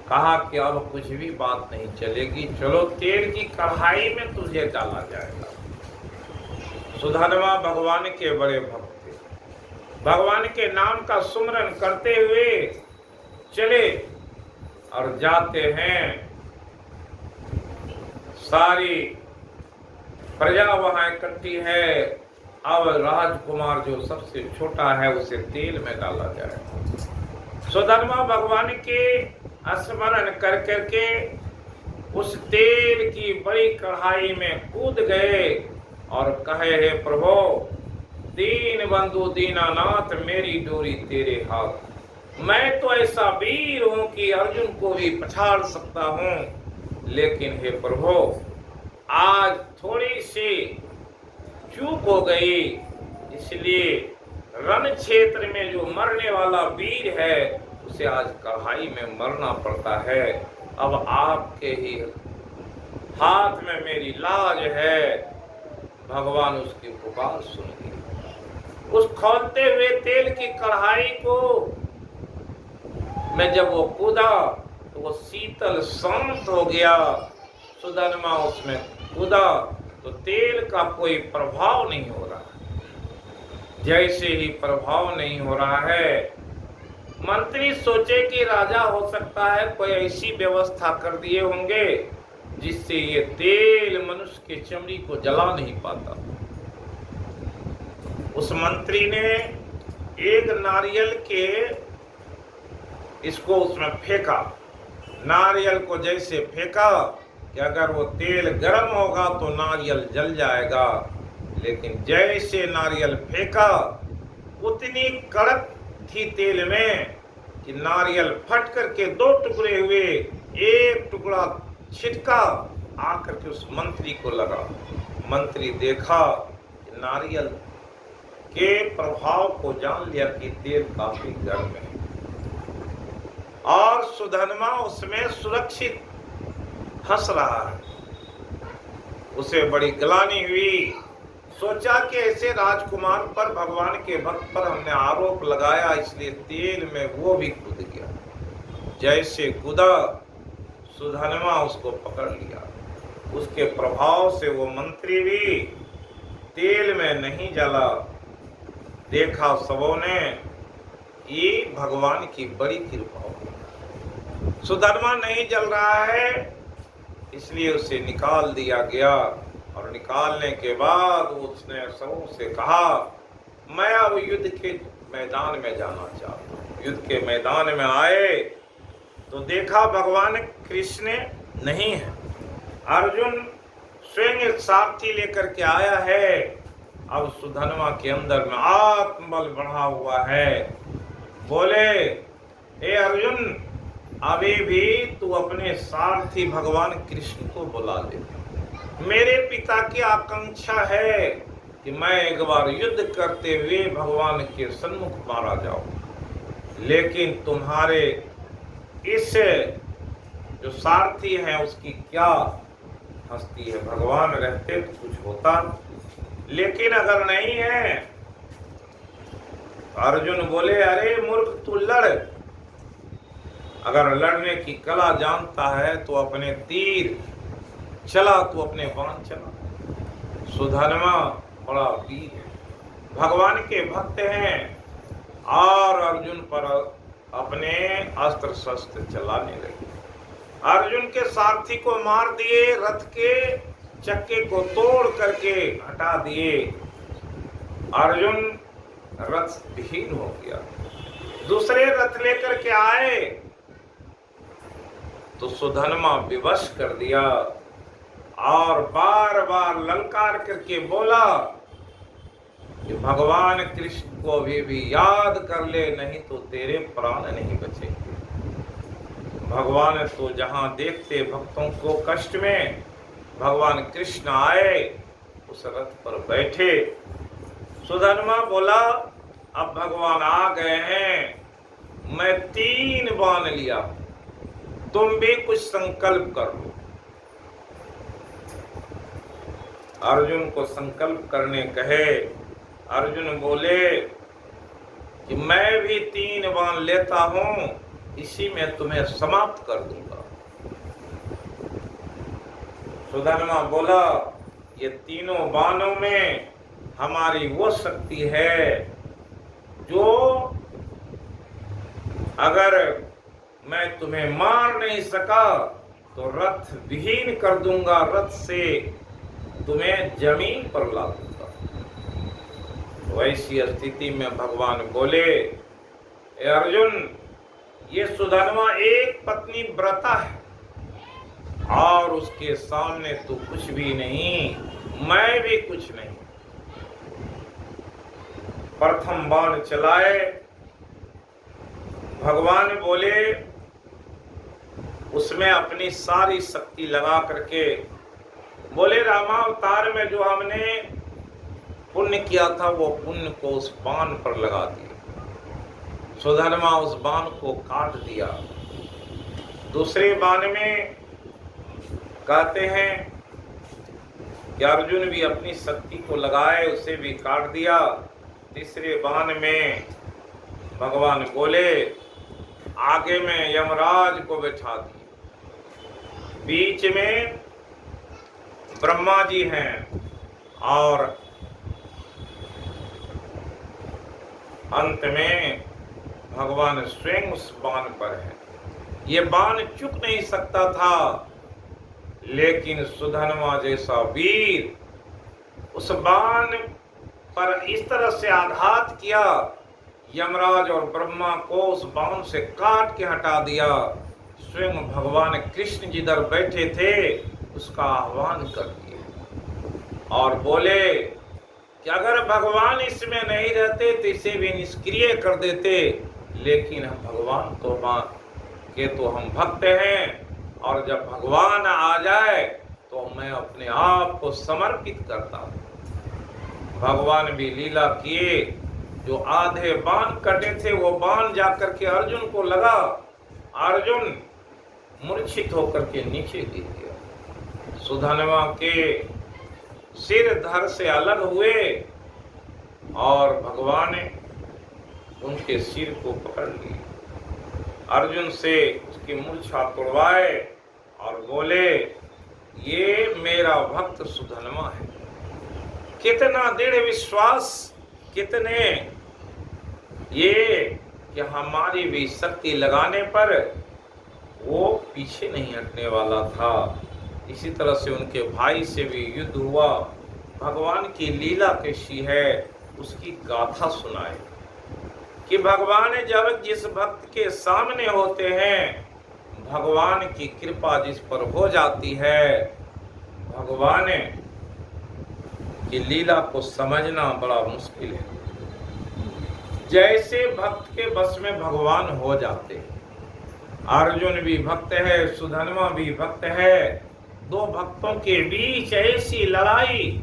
कहा कि अब कुछ भी बात नहीं चलेगी, चलो तेल की कढ़ाई में तुझे डाला जाएगा। सुधन्वा भगवान के बड़े भक्त थे, भगवान के नाम का सुमरन करते हुए चले और जाते हैं। सारी प्रजा वहां इकट्ठी है। अब राजकुमार जो सबसे छोटा है उसे तेल में डाला जाए। सुधन्वा भगवान के स्मरण कर करके उस तेल की बड़ी कढ़ाई में कूद गए और कहे, हे प्रभु, दीन बंधु दीनानाथ, मेरी डोरी तेरे हाथ। मैं तो ऐसा वीर हूं कि अर्जुन को भी पछाड़ सकता हूं, लेकिन हे प्रभु, आज थोड़ी सी चूक हो गई, इसलिए रण क्षेत्र में जो मरने वाला वीर है उसे आज कढ़ाई में मरना पड़ता है। अब आपके ही हाथ में मेरी लाज है। भगवान उसकी पुकार सुन ली। उस खौलते हुए तेल की कढ़ाई को में जब वो कूदा तो वो शीतल शांत हो गया। सुधन्वा उसमें कूदा तो तेल का कोई प्रभाव नहीं हो रहा। जैसे ही प्रभाव नहीं हो रहा है, मंत्री सोचे कि राजा हो सकता है कोई ऐसी व्यवस्था कर दिए होंगे जिससे ये तेल मनुष्य के चमड़ी को जला नहीं पाता। उस मंत्री ने एक नारियल के इसको उसमें फेंका। नारियल को जैसे फेंका कि अगर वो तेल गर्म होगा तो नारियल जल जाएगा, लेकिन जैसे नारियल फेंका उतनी कड़क थी तेल में कि नारियल फट करके दो टुकड़े हुए। एक टुकड़ा छिटका आकर के उस मंत्री को लगा। मंत्री देखा कि नारियल के प्रभाव को जान लिया कि तेल काफी गर्म है, और सुधर्मा उसमें सुरक्षित हंस रहा है। उसे बड़ी ग्लानि हुई। सोचा कि ऐसे राजकुमार पर, भगवान के भक्त पर हमने आरोप लगाया, इसलिए तेल में वो भी कूद गया। जैसे कूदा, सुधर्मा उसको पकड़ लिया। उसके प्रभाव से वो मंत्री भी तेल में नहीं जला। देखा सबों ने कि भगवान की बड़ी कृपा हो। सुधर्मा नहीं जल रहा है, इसलिए उसे निकाल दिया गया। और निकालने के बाद उसने सबों से कहा, मैं अब युद्ध के मैदान में जाना चाहता हूँ। युद्ध के मैदान में आए तो देखा भगवान कृष्ण नहीं है। अर्जुन स्वयं एक सारथी लेकर के आया है। अब सुधर्मा के अंदर में आत्मबल बढ़ा हुआ है। बोले, हे अर्जुन, अभी भी तू अपने सारथी भगवान कृष्ण को बुला ले। मेरे पिता की आकांक्षा है कि मैं एक बार युद्ध करते हुए भगवान के सन्मुख मारा जाऊं, लेकिन तुम्हारे इस जो सारथी है उसकी क्या हस्ती है। भगवान रहते तो कुछ होता, लेकिन अगर नहीं है। अर्जुन बोले, अरे मूर्ख, तू लड़। अगर लड़ने की कला जानता है तो अपने तीर चला, तू अपने बाण चला। सुधर्मा बड़ा वीर है, भगवान के भक्त हैं, और अर्जुन पर अपने अस्त्र शस्त्र चलाने लगे। अर्जुन के सारथी को मार दिए, रथ के चक्के को तोड़ करके हटा दिए। अर्जुन रथ विहीन हो गया। दूसरे रथ लेकर के आए तो सुधर्मा विवश कर दिया, और बार बार ललकार करके बोला कि भगवान कृष्ण को भी याद कर ले, नहीं तो तेरे प्राण नहीं बचेंगे। भगवान तो जहां देखते भक्तों को कष्ट में, भगवान कृष्ण आए, उस रथ पर बैठे। सुधर्मा बोला, अब भगवान आ गए हैं, मैं 3 बाण लिया, तुम भी कुछ संकल्प कर लो। अर्जुन को संकल्प करने कहे। अर्जुन बोले कि मैं भी 3 बाण लेता हूं, इसी में तुम्हें समाप्त कर दूंगा। सुधर्मा बोला, ये तीनों बाणों में हमारी वो शक्ति है जो अगर मैं तुम्हें मार नहीं सका तो रथ विहीन कर दूंगा, रथ से तुम्हें जमीन पर ला दूंगा। तो ऐसी स्थिति में भगवान बोले, अर्जुन, ये सुधर्मा एक पत्नी व्रता है और उसके सामने तू कुछ भी नहीं, मैं भी कुछ नहीं। प्रथम बाण चलाए। भगवान बोले, उसमें अपनी सारी शक्ति लगा करके बोले, रामावतार में जो हमने पुण्य किया था वो पुण्य को उस बाण पर लगा दिया। सुधर्मा उस बाण को काट दिया। दूसरे बाण में कहते हैं कि अर्जुन भी अपनी शक्ति को लगाए, उसे भी काट दिया। तीसरे बाण में भगवान बोले, आगे में यमराज को बैठा दिए, बीच में ब्रह्मा जी हैं और अंत में भगवान स्वयं उस बाण पर है। ये बाण चुक नहीं सकता था, लेकिन सुधन्वा जैसा वीर उस बाण पर इस तरह से आघात किया, यमराज और ब्रह्मा को उस बाण से काट के हटा दिया। स्वयं भगवान कृष्ण जिधर बैठे थे उसका आह्वान कर दिया और बोले कि अगर भगवान इसमें नहीं रहते तो इसे भी निष्क्रिय कर देते, लेकिन हम भगवान तो हम भक्त हैं, और जब भगवान आ जाए तो मैं अपने आप को समर्पित करता हूँ। भगवान भी लीला किए, जो आधे बाण कटे थे वो बाण जाकर के अर्जुन को लगा, अर्जुन मूर्छित होकर के नीचे गिर गया। सुधन्वा के सिर धड़ से अलग हुए और भगवान ने उनके सिर को पकड़ लिए, अर्जुन से उसकी मूर्छा तोड़वाए और बोले ये मेरा भक्त सुधन्वा है। कितना दृढ़ विश्वास, कितने ये कि हमारी भी शक्ति लगाने पर वो पीछे नहीं हटने वाला था। इसी तरह से उनके भाई से भी युद्ध हुआ। भगवान की लीला कैसी है उसकी गाथा सुनाए कि भगवान जब जिस भक्त के सामने होते हैं, भगवान की कृपा जिस पर हो जाती है, भगवान की लीला को समझना बड़ा मुश्किल है। जैसे भक्त के बस में भगवान हो जाते हैं। अर्जुन भी भक्त है, सुधन्वा भी भक्त है, दो भक्तों के बीच ऐसी लड़ाई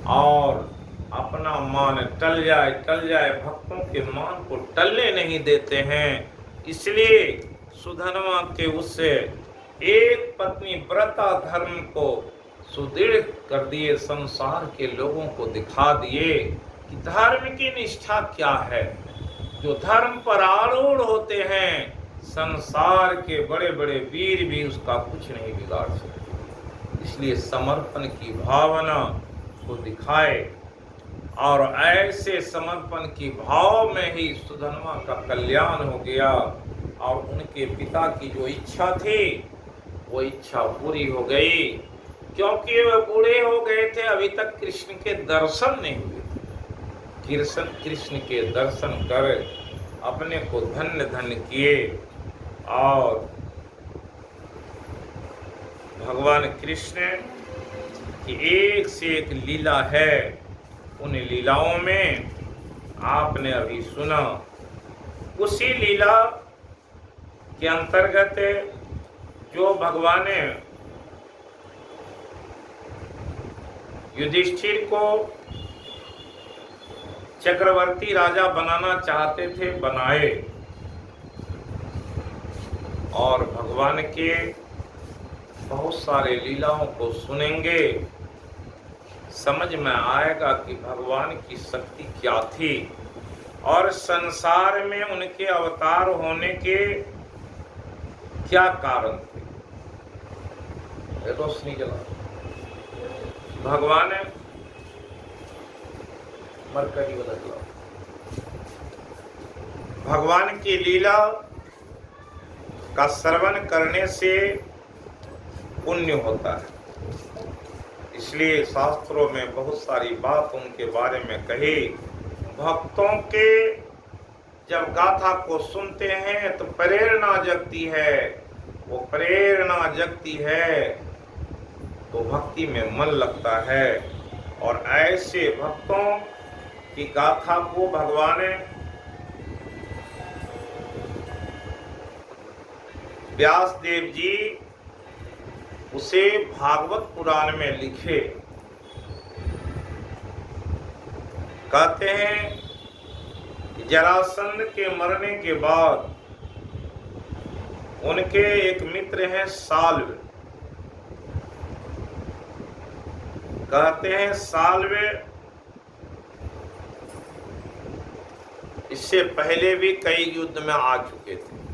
और अपना मान टल जाए, भक्तों के मान को टलने नहीं देते हैं। इसलिए सुधन्वा के उससे एक पत्नी व्रता धर्म को सुदृढ़ कर दिए, संसार के लोगों को दिखा दिए कि धर्म की निष्ठा क्या है। जो धर्म पर आरूढ़ होते हैं, संसार के बड़े बड़े वीर भी उसका कुछ नहीं बिगाड़ सकते। इसलिए समर्पण की भावना को दिखाए, और ऐसे समर्पण की भाव में ही सुधन्वा का कल्याण हो गया और उनके पिता की जो इच्छा थी वो इच्छा पूरी हो गई, क्योंकि वे बूढ़े हो गए थे, अभी तक कृष्ण के दर्शन नहीं हुए। कृष्ण के दर्शन कर अपने को धन्य धन्य किए, और भगवान कृष्ण की एक से एक लीला है। उन लीलाओं में आपने अभी सुना, उसी लीला के अंतर्गत जो भगवान युधिष्ठिर को चक्रवर्ती राजा बनाना चाहते थे, बनाए, और भगवान के बहुत सारे लीलाओं को सुनेंगे, समझ में आएगा कि भगवान की शक्ति क्या थी और संसार में उनके अवतार होने के क्या कारण थे। रोशनी जला भगवान मरकरी वाला जला। भगवान की लीला का श्रवण करने से पुण्य होता है। इसलिए शास्त्रों में बहुत सारी बात उनके बारे में कही। भक्तों के जब गाथा को सुनते हैं तो प्रेरणा जगती है, वो प्रेरणा जगती है तो भक्ति में मन लगता है। और ऐसे भक्तों की गाथा को भगवान व्यासदेव जी उसे भागवत पुराण में लिखे। कहते हैं कि जरासंध के मरने के बाद उनके एक मित्र हैं साल्व। कहते हैं साल्व इससे पहले भी कई युद्ध में आ चुके थे।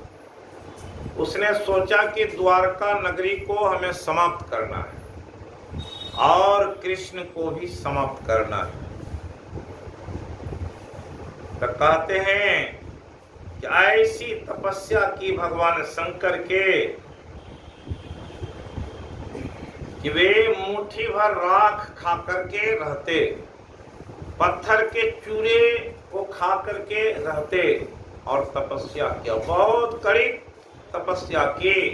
उसने सोचा कि द्वारका नगरी को हमें समाप्त करना है और कृष्ण को भी समाप्त करना है। तो कहते हैं कि ऐसी तपस्या की भगवान शंकर के कि वे मुट्ठी भर राख खा करके रहते, पत्थर के चूरे को खा करके रहते और तपस्या किया, बहुत कड़ी तपस्या की।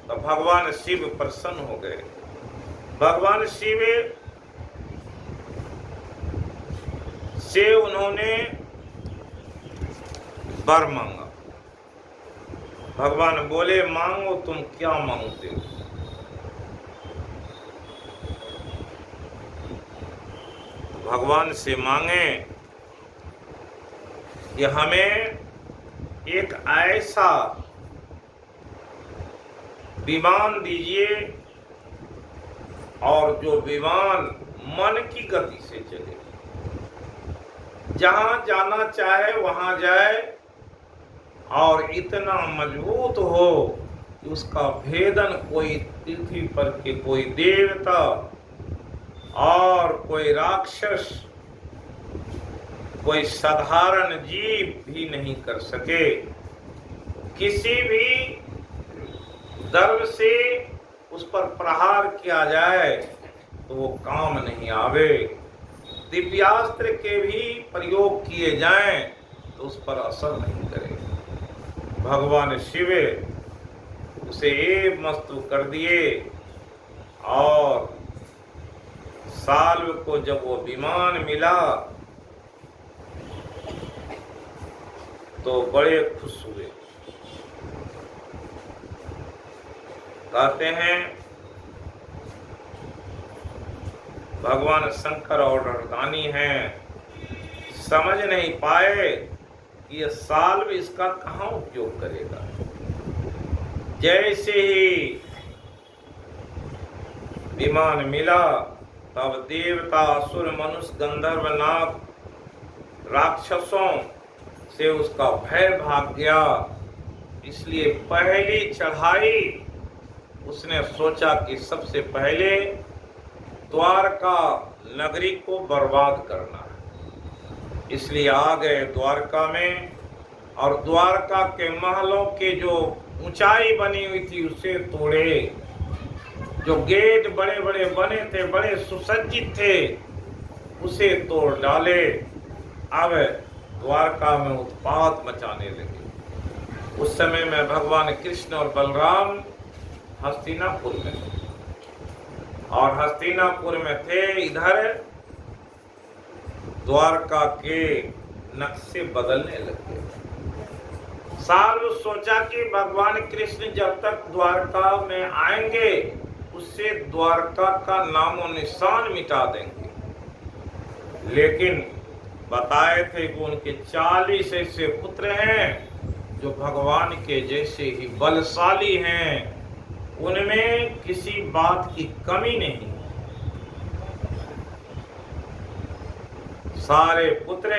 तो भगवान शिव प्रसन्न हो गए। भगवान शिव से उन्होंने वर मांगा। भगवान बोले मांगो, तुम क्या मांगते हो? भगवान से मांगे कि हमें एक ऐसा विमान दीजिए और जो विमान मन की गति से चले, जहां जाना चाहे वहां जाए और इतना मजबूत हो कि उसका भेदन कोई पृथ्वी पर के कोई देवता और कोई राक्षस, कोई साधारण जीव भी नहीं कर सके। किसी भी दर्व से उस पर प्रहार किया जाए तो वो काम नहीं आवे। दिव्यास्त्र के भी प्रयोग किए जाएं तो उस पर असर नहीं करे। भगवान शिव उसे एक मस्तु कर दिए और साल्व को जब वो विमान मिला तो बड़े खुश हुए। कहते हैं भगवान शंकर और वरदानी हैं, समझ नहीं पाए कि ये साल्व इसका कहाँ उपयोग करेगा। जैसे ही विमान मिला तब देवता, असुर, मनुष्य, गंधर्व, नाग, राक्षसों से उसका भय भाग गया। इसलिए पहली चढ़ाई उसने सोचा कि सबसे पहले द्वारका नगरी को बर्बाद करना है। इसलिए आ गए द्वारका में और द्वारका के महलों के जो ऊंचाई बनी हुई थी उसे तोड़े। जो गेट बड़े बड़े बने थे, बड़े सुसज्जित थे, उसे तोड़ डाले। अब द्वारका में उत्पात मचाने लगे। उस समय में भगवान कृष्ण और बलराम हस्तिनापुर में थे और हस्तिनापुर में थे। इधर द्वारका के नक्शे बदलने लगे। साल सोचा कि भगवान कृष्ण जब तक द्वारका में आएंगे उससे द्वारका का नामो निशान मिटा देंगे। लेकिन बताए थे कि उनके 40 ऐसे पुत्र हैं जो भगवान के जैसे ही बलशाली हैं, उनमें किसी बात की कमी नहीं। सारे पुत्र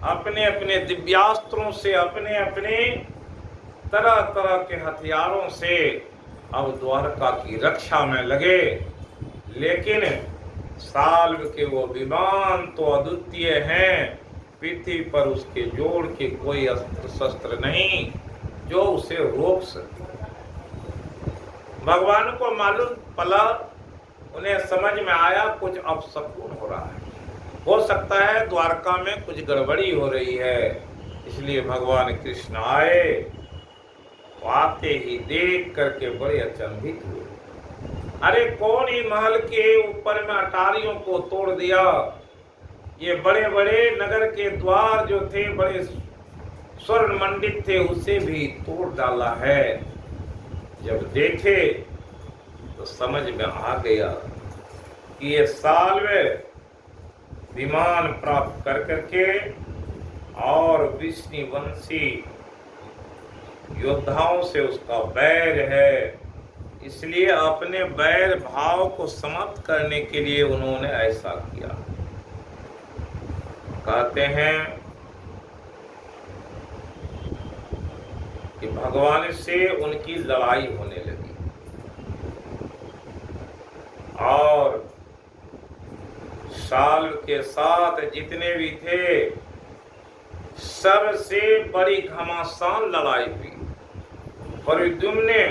अपने अपने दिव्यास्त्रों से, अपने अपने तरह तरह के हथियारों से अब द्वारका की रक्षा में लगे। लेकिन साल्व के वो विमान तो अद्वितीय हैं, पृथ्वी पर उसके जोड़ के कोई अस्त्र शस्त्र नहीं जो उसे रोक सके। भगवान को मालूम पला, उन्हें समझ में आया कुछ अपशकुन हो रहा है, हो सकता है द्वारका में कुछ गड़बड़ी हो रही है। इसलिए भगवान कृष्ण आए, आते ही देख करके बड़े अचंभित हुए। अरे कौन ही महल के ऊपर में अटारियों को तोड़ दिया, ये बड़े बड़े नगर के द्वार जो थे बड़े स्वर्ण मंडित थे उसे भी तोड़ डाला है। जब देखे तो समझ में आ गया कि ये साल्व विमान प्राप्त कर करके और विष्णुवंशी योद्धाओं से उसका बैर है, इसलिए अपने बैर भाव को समाप्त करने के लिए उन्होंने ऐसा किया। कहते हैं कि भगवान से उनकी लड़ाई होने लगी और साल के साथ जितने भी थे सबसे बड़ी घमासान लड़ाई हुई। प्रद्युम्न ने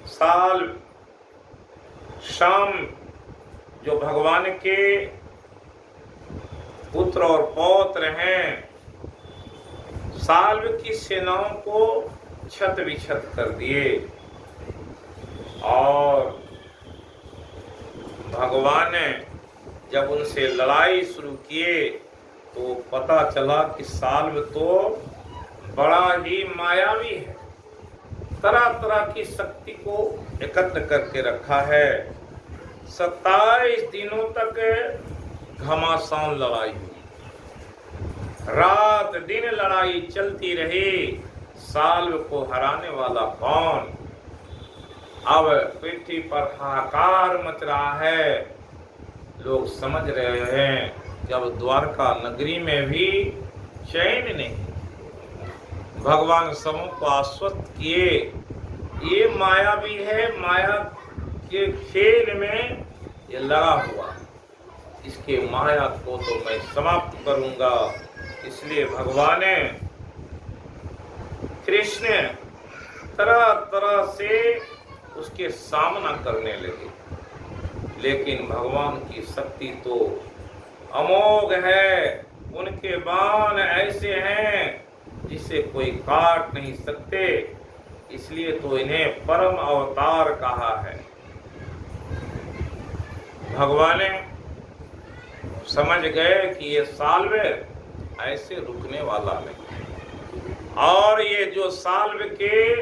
साल शाम जो भगवान के पुत्र और पौत्र हैं, साल्व की सेनाओं को छत विछत कर दिए और भगवान ने जब उनसे लड़ाई शुरू किए तो पता चला कि साल्व तो बड़ा ही मायावी है, तरह तरह की शक्ति को एकत्र करके रखा है। 27 दिनों तक घमासान लड़ाई हुई, रात दिन लड़ाई चलती रही। साल्व को हराने वाला कौन? अब पृथ्वी पर हाहाकार मच रहा है। लोग समझ रहे हैं जब द्वारका नगरी में भी चैन नहीं। भगवान सबों को आश्वस्त किए, ये माया भी है, माया के खेल में ये लगा हुआ, इसके माया को तो मैं समाप्त करूंगा। इसलिए भगवान कृष्ण तरह तरह से उसके सामना करने लगे, लेकिन भगवान की शक्ति तो अमोघ है। उनके बाण ऐसे हैं जिसे कोई काट नहीं सकते, इसलिए तो इन्हें परम अवतार कहा है। भगवान समझ गए कि ये साल्व ऐसे रुकने वाला नहीं, और ये जो साल्व के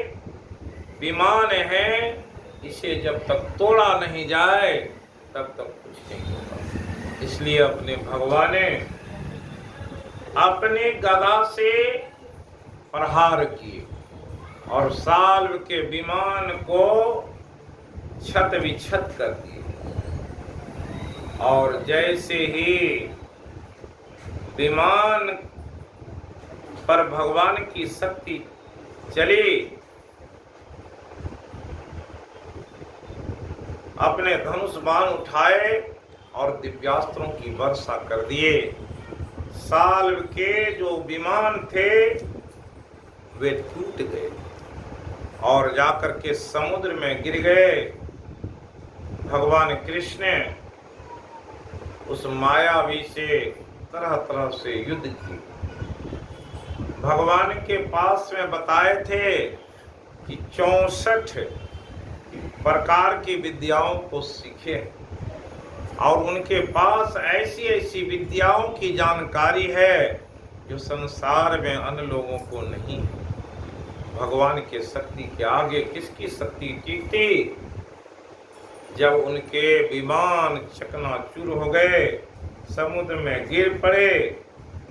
विमान हैं, इसे जब तक तोड़ा नहीं जाए तब तक कुछ नहीं होगा। इसलिए अपने भगवान ने अपने गदा से प्रहार किए और साल्व के विमान को छत विछत कर दिए। और जैसे ही विमान पर भगवान की शक्ति चली, अपने धनुष बाण उठाए और दिव्यास्त्रों की वर्षा कर दिए। साल्व के जो विमान थे वे टूट गए और जाकर के समुद्र में गिर गए। भगवान कृष्ण उस मायावी से तरह तरह से युद्ध की। भगवान के पास में बताए थे कि 64 प्रकार की विद्याओं को सीखे और उनके पास ऐसी ऐसी विद्याओं की जानकारी है जो संसार में अन्य लोगों को नहीं है। भगवान के शक्ति के आगे किसकी शक्ति टिकती? जब उनके विमान चकनाचूर हो गए, समुद्र में गिर पड़े,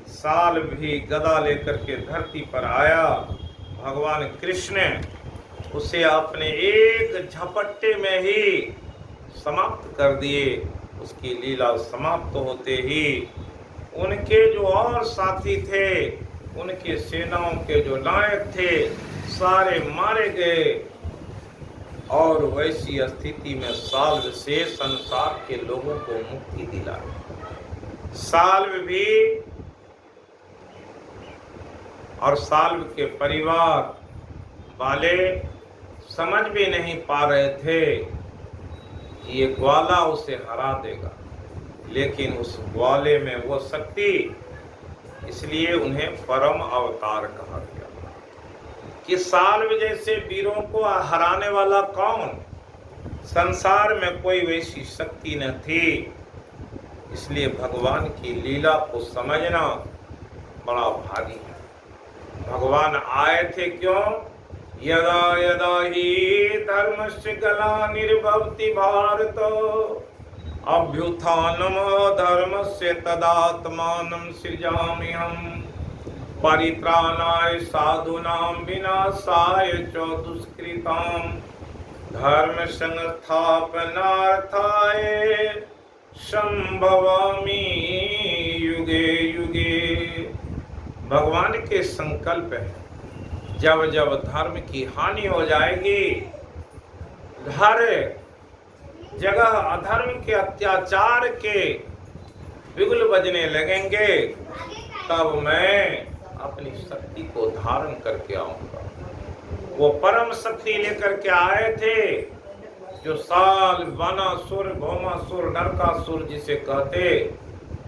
साल भी गदा लेकर के धरती पर आया। भगवान कृष्ण उसे अपने एक झपट्टे में ही समाप्त कर दिए। उसकी लीला समाप्त होते ही उनके जो और साथी थे, उनके सेनाओं के जो नायक थे, सारे मारे गए। और वैसी स्थिति में साल्व से संसार के लोगों को मुक्ति दिलाई। साल्व भी और साल्व के परिवार वाले समझ भी नहीं पा रहे थे कि ये ग्वाला उसे हरा देगा, लेकिन उस ग्वाले में वो शक्ति, इसलिए उन्हें परम अवतार कहा गया। कि साल्व जैसे वीरों को हराने वाला कौन? संसार में कोई वैसी शक्ति न थी। इसलिए भगवान की लीला को समझना बड़ा भारी है। भगवान आए थे क्यों? यदा यदा ही धर्मस्य ग्लानिर्भवति भारत अभ्युत्थानम धर्मस्य तदात्मानं सृजाम्यहम् परित्राणाय साधूनां विनाशाय च दुष्कृतां धर्म संस्थापनार्थाय संभवामि युगे युगे। भगवान के संकल्प है, जब जब धर्म की हानि हो जाएगी, हर जगह अधर्म के अत्याचार के बिगुल बजने लगेंगे, तब मैं अपनी शक्ति को धारण करके आऊंगा। वो परम शक्ति लेकर के आए थे जो साल वनासुर, भौमासुर, नरकासुर जिसे कहते,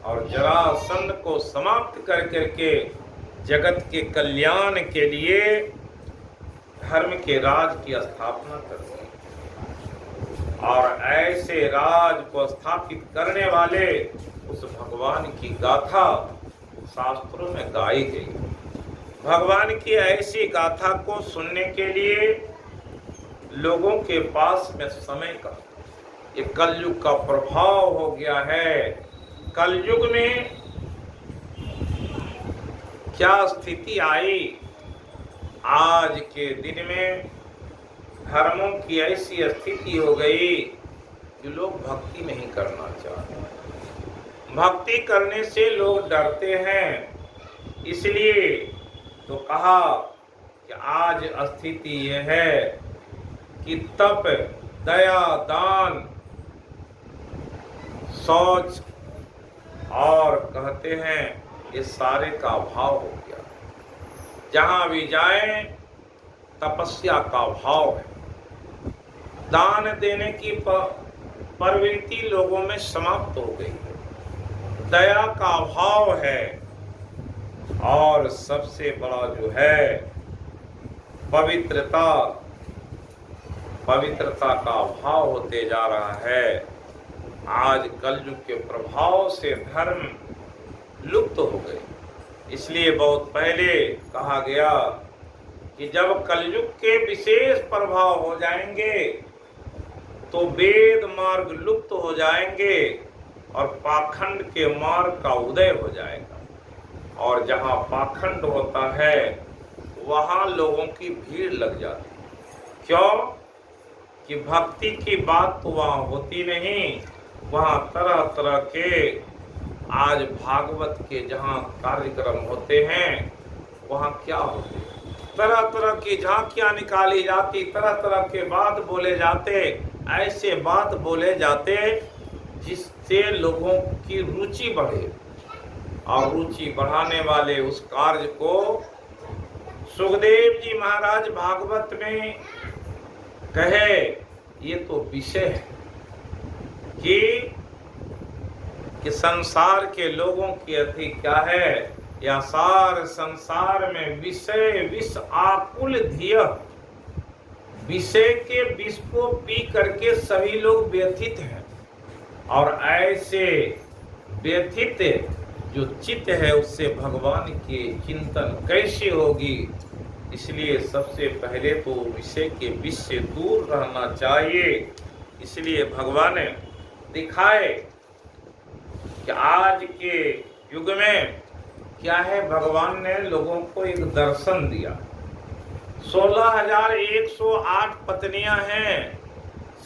और जरासंध को समाप्त कर करके जगत के कल्याण के लिए धर्म के राज की स्थापना कर दी। और ऐसे राज को स्थापित करने वाले उस भगवान की गाथा शास्त्रों में गाई गई। भगवान की ऐसी गाथा को सुनने के लिए लोगों के पास में समय का, ये कलयुग का प्रभाव हो गया है। कलयुग में क्या स्थिति आई, आज के दिन में धर्मों की ऐसी स्थिति हो गई जो लोग भक्ति नहीं करना चाहते। भक्ति करने से लोग डरते हैं, इसलिए तो कहा कि आज स्थिति यह है कि तप, दया, दान, शौच और कहते हैं ये सारे का अभाव हो गया। जहां भी जाएं तपस्या का भाव है। दान देने की प्रवृत्ति लोगों में समाप्त हो गई है। दया का अभाव है, और सबसे बड़ा जो है पवित्रता का अभाव होते जा रहा है। आज कलयुग के प्रभाव से धर्म लुप्त हो गए। इसलिए बहुत पहले कहा गया कि जब कलयुग के विशेष प्रभाव हो जाएंगे तो वेद मार्ग लुप्त हो जाएंगे और पाखंड के मार्ग का उदय हो जाएगा। और जहाँ पाखंड होता है वहाँ लोगों की भीड़ लग जाती है। क्यों? कि भक्ति की बात तो वहाँ होती नहीं। वहाँ तरह तरह के, आज भागवत के जहाँ कार्यक्रम होते हैं वहाँ क्या होते हैं, तरह तरह की झांकियाँ निकाली जाती, तरह तरह के बात बोले जाते, ऐसे बात बोले जाते जिससे लोगों की रुचि बढ़े। और रुचि बढ़ाने वाले उस कार्य को सुखदेव जी महाराज भागवत में कहे, ये तो विषय है कि संसार के लोगों की अति क्या है, या सार संसार में विषय विष आकुल धिय, विषय के विष को पी करके सभी लोग व्यथित हैं। और ऐसे व्यथित जो चित्त है उससे भगवान के चिंतन कैसे होगी। इसलिए सबसे पहले तो विषय के विष से दूर रहना चाहिए। इसलिए भगवान दिखाए कि आज के युग में क्या है, भगवान ने लोगों को एक दर्शन दिया। 16,108 पत्नियां हैं,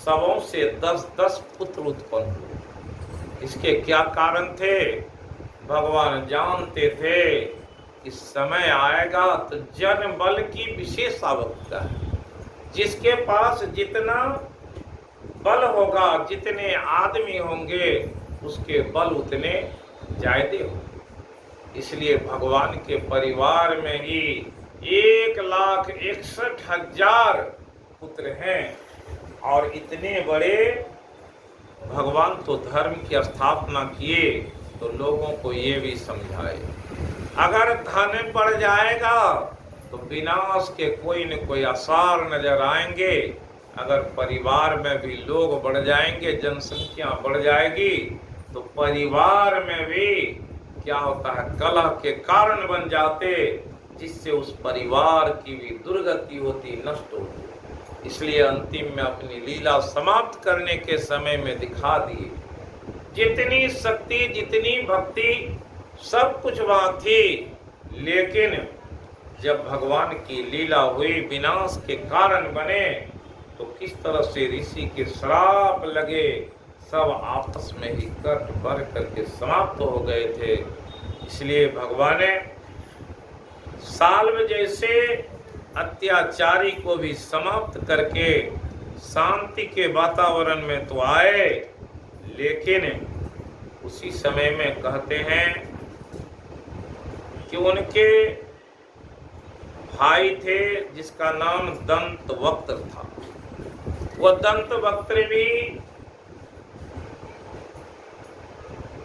सबों से 10-10 पुत्र उत्पन्न हुए। इसके क्या कारण थे? भगवान जानते थे कि समय आएगा तो जन बल की विशेष आवश्यकता है। जिसके पास जितना बल होगा, जितने आदमी होंगे, उसके बल उतने ज्यादा होंगे। इसलिए भगवान के परिवार में ही 1,61,000 पुत्र हैं। और इतने बड़े भगवान तो धर्म की स्थापना किए तो लोगों को ये भी समझाए, अगर धन बढ़ जाएगा तो विनाश के कोई न कोई आसार नजर आएंगे। अगर परिवार में भी लोग बढ़ जाएंगे, जनसंख्या बढ़ जाएगी, तो परिवार में भी क्या होता है, कलह के कारण बन जाते, जिससे उस परिवार की भी दुर्गति होती, नष्ट होती। इसलिए अंतिम में अपनी लीला समाप्त करने के समय में दिखा दिए। जितनी शक्ति, जितनी भक्ति, सब कुछ वहाँ थी, लेकिन जब भगवान की लीला हुई, विनाश के कारण बने, तो किस तरह से ऋषि के श्राप लगे, सब आपस में ही कट भर करके समाप्त हो गए थे। इसलिए भगवान ने साल्व जैसे अत्याचारी को भी समाप्त करके शांति के वातावरण में तो आए, लेकिन उसी समय में कहते हैं कि उनके भाई थे जिसका नाम दंतवक्त था। वह दंतवक्त भी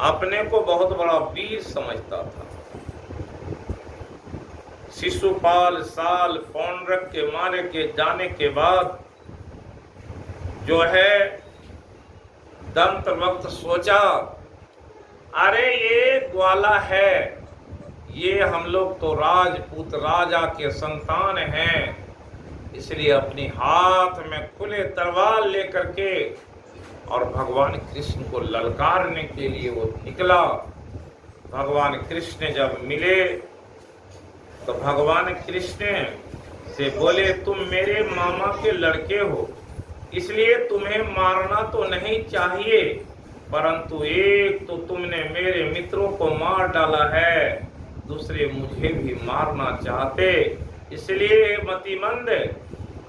अपने को बहुत बड़ा वीर समझता था। शिशुपाल साल पौंड्रक के मारे के जाने के बाद जो है दंतवक्त सोचा, अरे ये ग्वाला है, ये हम लोग तो राजपूत राजा के संतान हैं, इसलिए अपनी हाथ में खुले तलवार लेकर के और भगवान कृष्ण को ललकारने के लिए वो निकला। भगवान कृष्ण जब मिले तो भगवान कृष्ण से बोले, तुम मेरे मामा के लड़के हो, इसलिए तुम्हें मारना तो नहीं चाहिए, परंतु एक तो तुमने मेरे मित्रों को मार डाला है, दूसरे मुझे भी मारना चाहते, इसलिए मतिमंद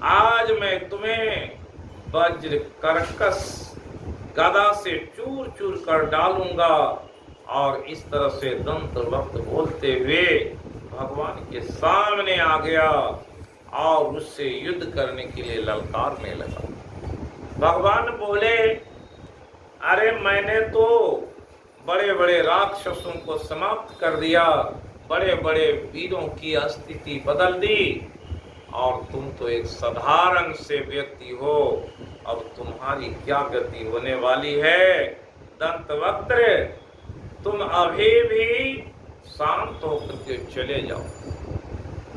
आज मैं तुम्हें वज्र कर्कश गदा से चूर चूर कर डालूंगा। और इस तरह से दंतवक्त बोलते हुए भगवान के सामने आ गया और उससे युद्ध करने के लिए ललकारने लगा। भगवान बोले, अरे मैंने तो बड़े बड़े राक्षसों को समाप्त कर दिया, बड़े बड़े वीरों की स्थिति बदल दी, और तुम तो एक साधारण से व्यक्ति हो, अब तुम्हारी क्या गति होने वाली है। दंतवक्त, तुम अभी भी शांत होकर के चले जाओ,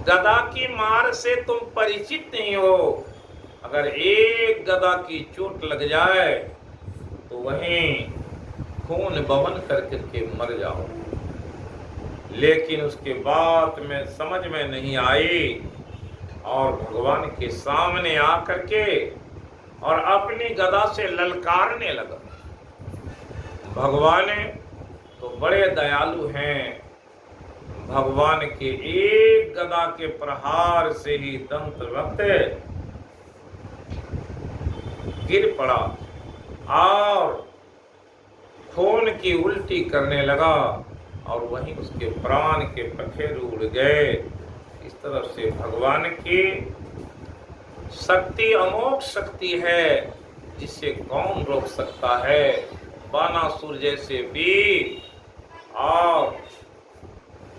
गदा की मार से तुम परिचित नहीं हो, अगर एक गदा की चोट लग जाए तो वहीं खून बवन करके मर जाओ। लेकिन उसके बाद में समझ में नहीं आई और भगवान के सामने आकर के और अपनी गदा से ललकारने लगा। भगवान तो बड़े दयालु हैं, भगवान के एक गदा के प्रहार से ही दंतवक्त गिर पड़ा और खून की उल्टी करने लगा और वहीं उसके प्राण के पखेरु उड़ गए। इस तरह से भगवान की शक्ति अमोघ शक्ति है, जिसे कौन रोक सकता है। बानासुर जैसे वीर, और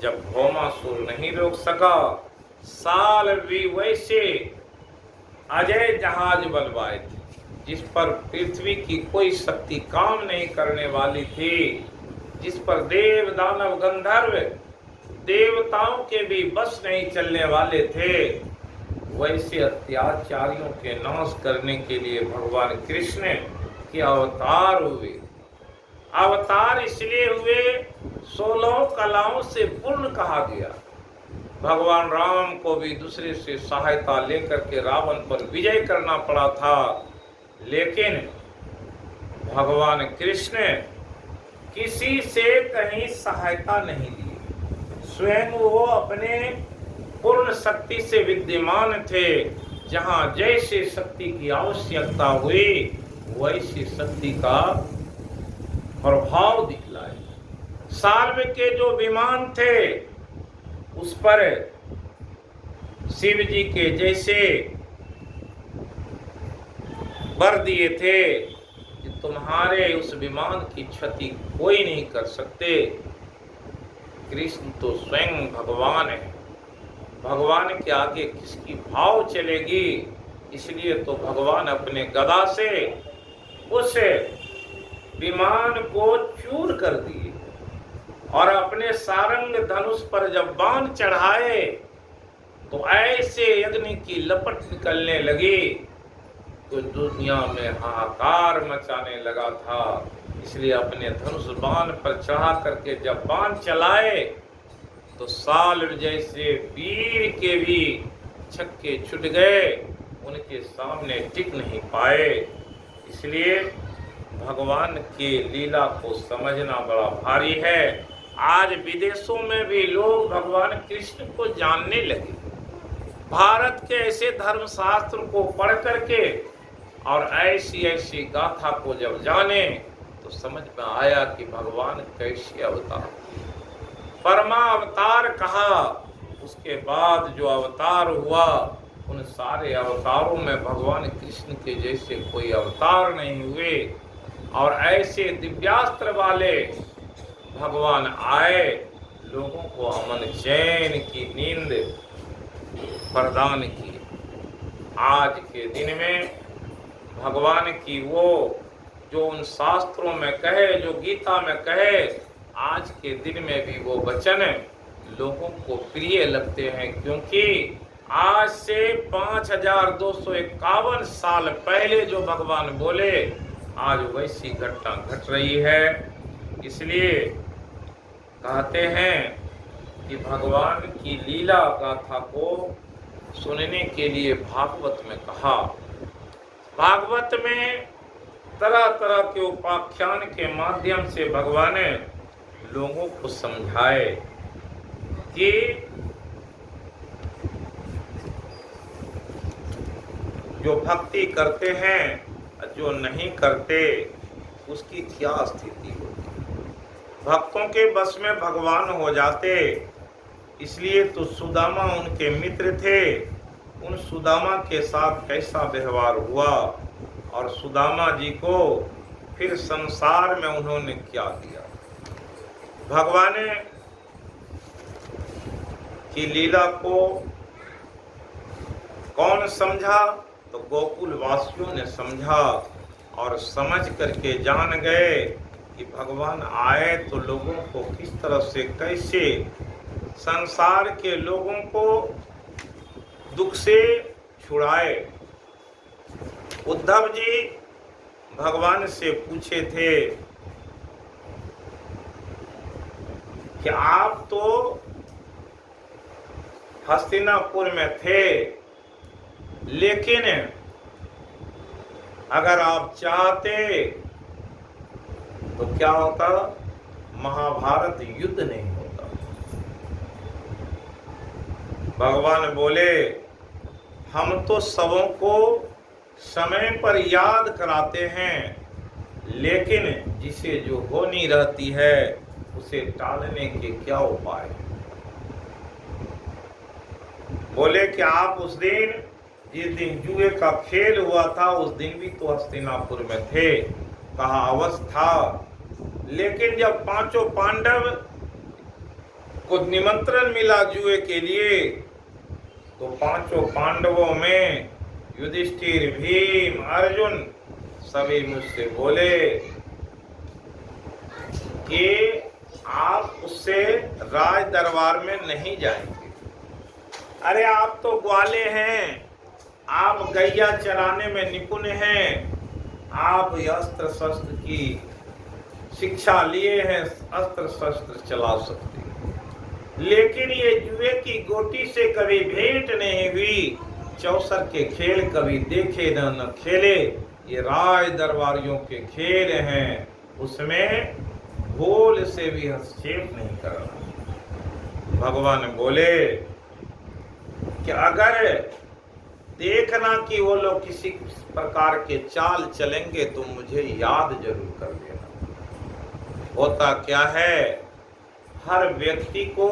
जब भौमासुर नहीं रोक सका, साल भी वैसे अजय जहाज बनवाए थे जिस पर पृथ्वी की कोई शक्ति काम नहीं करने वाली थी, जिस पर देव दानव गंधर्व देवताओं के भी बस नहीं चलने वाले थे, वैसे अत्याचारियों के नाश करने के लिए भगवान कृष्ण के अवतार हुए। अवतार इसलिए हुए 16 कलाओं से पूर्ण कहा गया। भगवान राम को भी दूसरे से सहायता लेकर के रावण पर विजय करना पड़ा था, लेकिन भगवान कृष्ण किसी से कहीं सहायता नहीं ली। स्वयं वो अपने पूर्ण शक्ति से विद्यमान थे। जहाँ जैसे शक्ति की आवश्यकता हुई वैसी शक्ति का प्रभाव दिखलाए। साल्व के जो विमान थे उस पर शिव जी के जैसे वर दिए थे कि तुम्हारे उस विमान की क्षति कोई नहीं कर सकते। कृष्ण तो स्वयं भगवान है, भगवान के आगे किसकी भाव चलेगी, इसलिए तो भगवान अपने गदा से उस विमान को चूर कर दिए और अपने सारंग धनुष पर जब बाण चढ़ाए तो ऐसे अग्नि की लपट निकलने लगी तो दुनिया में हाहाकार मचाने लगा था। इसलिए अपने धनुष बाण पर चढ़ा करके जब बाण चलाए तो साल जैसे वीर के भी छक्के छूट गए, उनके सामने टिक नहीं पाए। इसलिए भगवान के लीला को समझना बड़ा भारी है। आज विदेशों में भी लोग भगवान कृष्ण को जानने लगे। भारत के ऐसे धर्मशास्त्र को पढ़ करके और ऐसी ऐसी गाथा को जब जाने तो समझ में आया कि भगवान कैसे अवतार, परमा अवतार कहा उसके बाद जो अवतार हुआ, उन सारे अवतारों में भगवान कृष्ण के जैसे कोई अवतार नहीं हुए। और ऐसे दिव्यास्त्र वाले भगवान आए, लोगों को अमन चैन की नींद प्रदान की। आज के दिन में भगवान की वो जो उन शास्त्रों में कहे, जो गीता में कहे, आज के दिन में भी वो वचन लोगों को प्रिय लगते हैं, क्योंकि आज से 5251 साल पहले जो भगवान बोले, आज वैसी घटना घट रही है। इसलिए कहते हैं कि भगवान की लीला गाथा को सुनने के लिए भागवत में कहा। भागवत में तरह तरह के उपाख्यान के माध्यम से भगवान लोगों को समझाए कि जो भक्ति करते हैं, जो नहीं करते, उसकी क्या स्थिति होती। भक्तों के बस में भगवान हो जाते, इसलिए तो सुदामा उनके मित्र थे। उन सुदामा के साथ कैसा व्यवहार हुआ और सुदामा जी को फिर संसार में उन्होंने क्या दिया। भगवान की लीला को कौन समझा? तो गोकुल वासियों ने समझा और समझ करके जान गए कि भगवान आए तो लोगों को किस तरह से, कैसे संसार के लोगों को दुख से छुड़ाए। उद्धव जी भगवान से पूछे थे कि आप तो हस्तिनापुर में थे, लेकिन अगर आप चाहते तो क्या होता? महाभारत युद्ध नहीं होता। भगवान बोले, हम तो सबों को समय पर याद कराते हैं, लेकिन जिसे जो होनी रहती है उसे टालने के क्या उपाय? बोले कि आप उस दिन, जिस दिन जुए का खेल हुआ था, उस दिन भी तो हस्तिनापुर में थे। कहा अवश्य था, लेकिन जब पांचों पांडव को निमंत्रण मिला जुए के लिए, तो पांचों पांडवों में युधिष्ठिर, भीम, अर्जुन सभी मुझसे बोले कि आप उससे राज दरबार में नहीं जाएंगे। अरे आप तो ग्वाले हैं, आप गैया चराने में निपुण हैं, आप अस्त्र शस्त्र की शिक्षा लिए हैं, अस्त्र शस्त्र चला सकते हैं, लेकिन ये जुए की गोटी से कभी भेंट नहीं हुई, चौसर के खेल कभी देखे न खेले। ये राज दरबारियों के खेल हैं, उसमें भूल से भी हस्तक्षेप नहीं करना। भगवान बोले कि अगर देखना कि वो लोग किसी प्रकार के चाल चलेंगे तो मुझे याद जरूर कर देना। होता क्या है, हर व्यक्ति को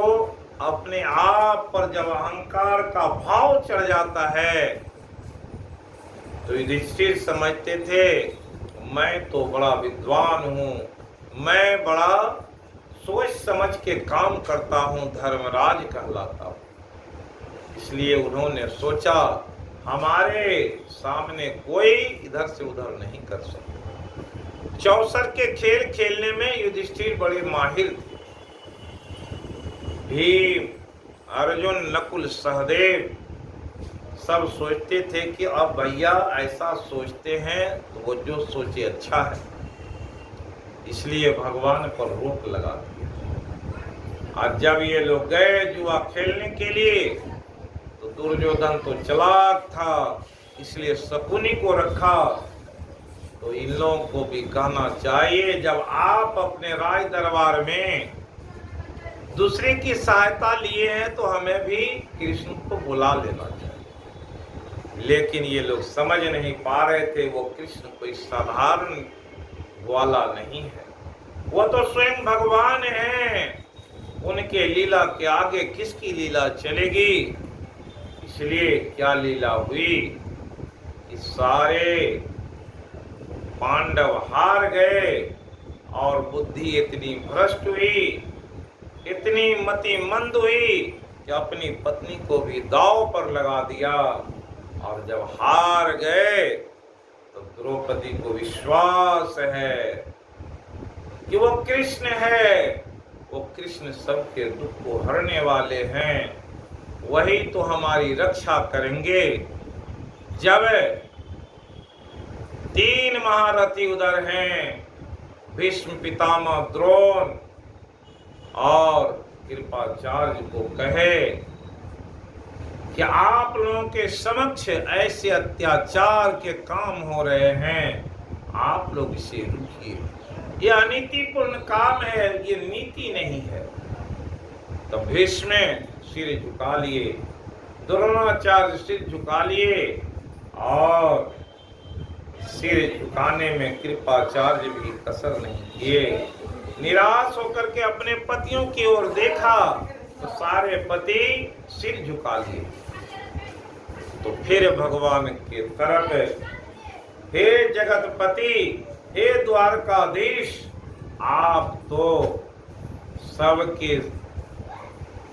अपने आप पर जब अहंकार का भाव चढ़ जाता है, तो युधिष्ठिर समझते थे मैं तो बड़ा विद्वान हूँ, मैं बड़ा सोच समझ के काम करता हूँ, धर्मराज कहलाता हूँ। इसलिए उन्होंने सोचा हमारे सामने कोई इधर से उधर नहीं कर सकता। चौसर के खेल खेलने में युधिष्ठिर बड़े माहिर थे। भीम, अर्जुन, नकुल, सहदेव सब सोचते थे कि अब भैया ऐसा सोचते हैं तो वो जो सोचे अच्छा है, इसलिए भगवान पर रोक लगा दिया। और जब ये लोग गए जुआ खेलने के लिए, तो दुर्योधन तो चालाक था, इसलिए शकुनी को रखा। तो इन लोगों को भी कहना चाहिए, जब आप अपने राज दरबार में दूसरे की सहायता लिए हैं तो हमें भी कृष्ण को बुला लेना चाहिए। लेकिन ये लोग समझ नहीं पा रहे थे, वो कृष्ण कोई साधारण वाला नहीं है, वो तो स्वयं भगवान हैं। उनके लीला के आगे किसकी लीला चलेगी। इसलिए क्या लीला हुई कि सारे पांडव हार गए और बुद्धि इतनी भ्रष्ट हुई, इतनी मति मंद हुई कि अपनी पत्नी को भी दांव पर लगा दिया। और जब हार गए तो द्रौपदी को विश्वास है कि वो कृष्ण है, वो कृष्ण सबके दुख को हरने वाले हैं, वही तो हमारी रक्षा करेंगे। जब 3 महारथी उधर हैं, भीष्म, पितामह, द्रोण और कृपाचार्य को कहे कि आप लोगों के समक्ष ऐसे अत्याचार के काम हो रहे हैं, आप लोग इसे रुकिए, ये अनीतिपूर्ण काम है, ये नीति नहीं है। तो भीष्म ने सिर झुका लिए, द्रोणाचार्य सिर झुका लिए और सिर झुकाने में कृपाचार्य भी कसर नहीं किए। निराश होकर के अपने पतियों की ओर देखा तो सारे पति सिर झुका लिए। तो फिर भगवान के तरफ, हे जगतपति, हे द्वारकाधीश, आप तो सबके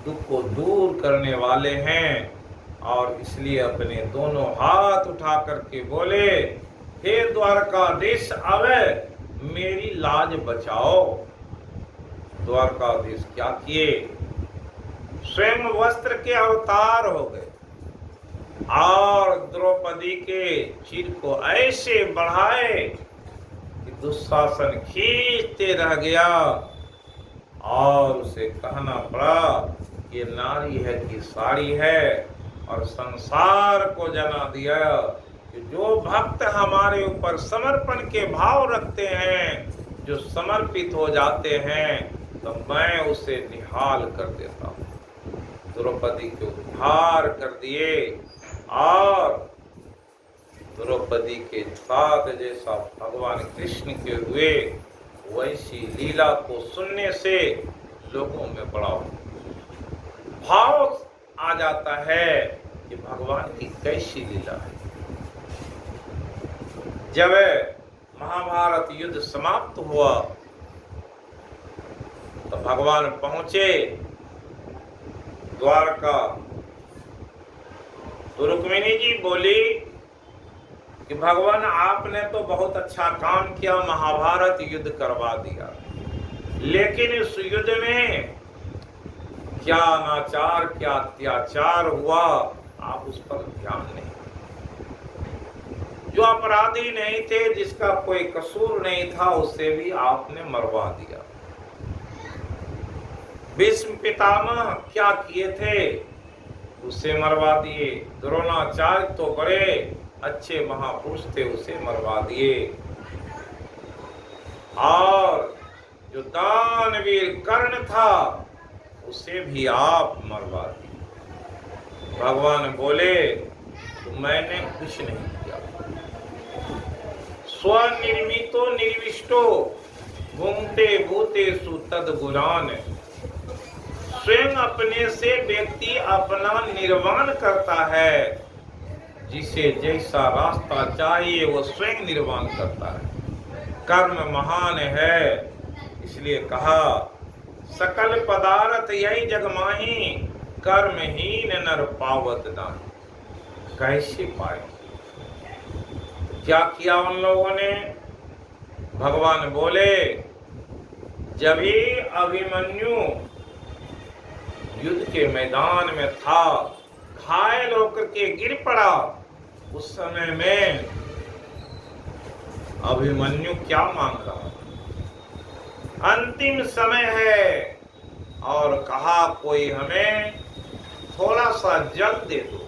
दुख को दूर करने वाले हैं, और इसलिए अपने दोनों हाथ उठा करके बोले, हे द्वारकाधीश, अब मेरी लाज बचाओ। द्वारकाधीश क्या किए, स्वयं वस्त्र के अवतार हो गए और द्रौपदी के चिर को ऐसे बढ़ाए कि दुशासन खींचते रह गया और उसे कहना पड़ा ये नारी है कि साड़ी है, और संसार को जना दिया कि जो भक्त हमारे ऊपर समर्पण के भाव रखते हैं, जो समर्पित हो जाते हैं, तो मैं उसे निहाल कर देता हूँ। द्रौपदी को उद्धार कर दिए और द्रौपदी के साथ जैसा भगवान कृष्ण के हुए, वैसी लीला को सुनने से लोगों में बड़ा भाव आ जाता है कि भगवान की कैसी लीला है। जब महाभारत युद्ध समाप्त हुआ तो भगवान पहुंचे द्वारका। तो रुक्मिणी जी बोली कि भगवान आपने तो बहुत अच्छा काम किया, महाभारत युद्ध करवा दिया, लेकिन इस युद्ध में क्या अनाचार, क्या अत्याचार हुआ, आप उस पर ध्यान नहीं। जो अपराधी नहीं थे, जिसका कोई कसूर नहीं था, उसे भी आपने मरवा दिया। भीष्म पितामह क्या किए थे, उसे मरवा दिए। द्रोणाचार्य तो बड़े अच्छे महापुरुष थे, उसे मरवा दिए। और जो दानवीर कर्ण था, उसे भी आप मरवा दिए। भगवान बोले तो मैंने कुछ नहीं किया। स्वनिर्मितो निर्विष्टो भुंक्ते भूतेषु तद्गुणान्। स्वयं अपने से व्यक्ति अपना निर्वाण करता है, जिसे जैसा रास्ता चाहिए वो स्वयं निर्वाण करता है। कर्म महान है, इसलिए कहा सकल पदार्थ यही जग माही, कर्महीन नर पावत नाहि। कैसे पाए, क्या किया उन लोगों ने। भगवान बोले जब ही अभिमन्यु युद्ध के मैदान में था, घायल होकर के गिर पड़ा, उस समय में अभिमन्यु क्या मांग रहा, अंतिम समय है, और कहा कोई हमें थोड़ा सा जल दे दो।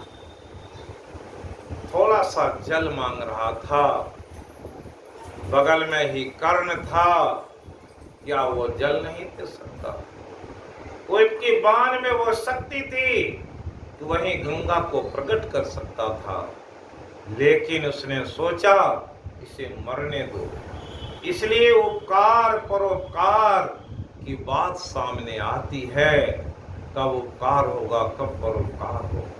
थोड़ा सा जल मांग रहा था, बगल में ही कर्ण था, क्या वो जल नहीं दे सकता। उसकी बाण में वो शक्ति थी कि वहीं गंगा को प्रकट कर सकता था, लेकिन उसने सोचा इसे मरने दो। इसलिए उपकार परोपकार की बात सामने आती है, कब उपकार होगा, कब परोपकार होगा।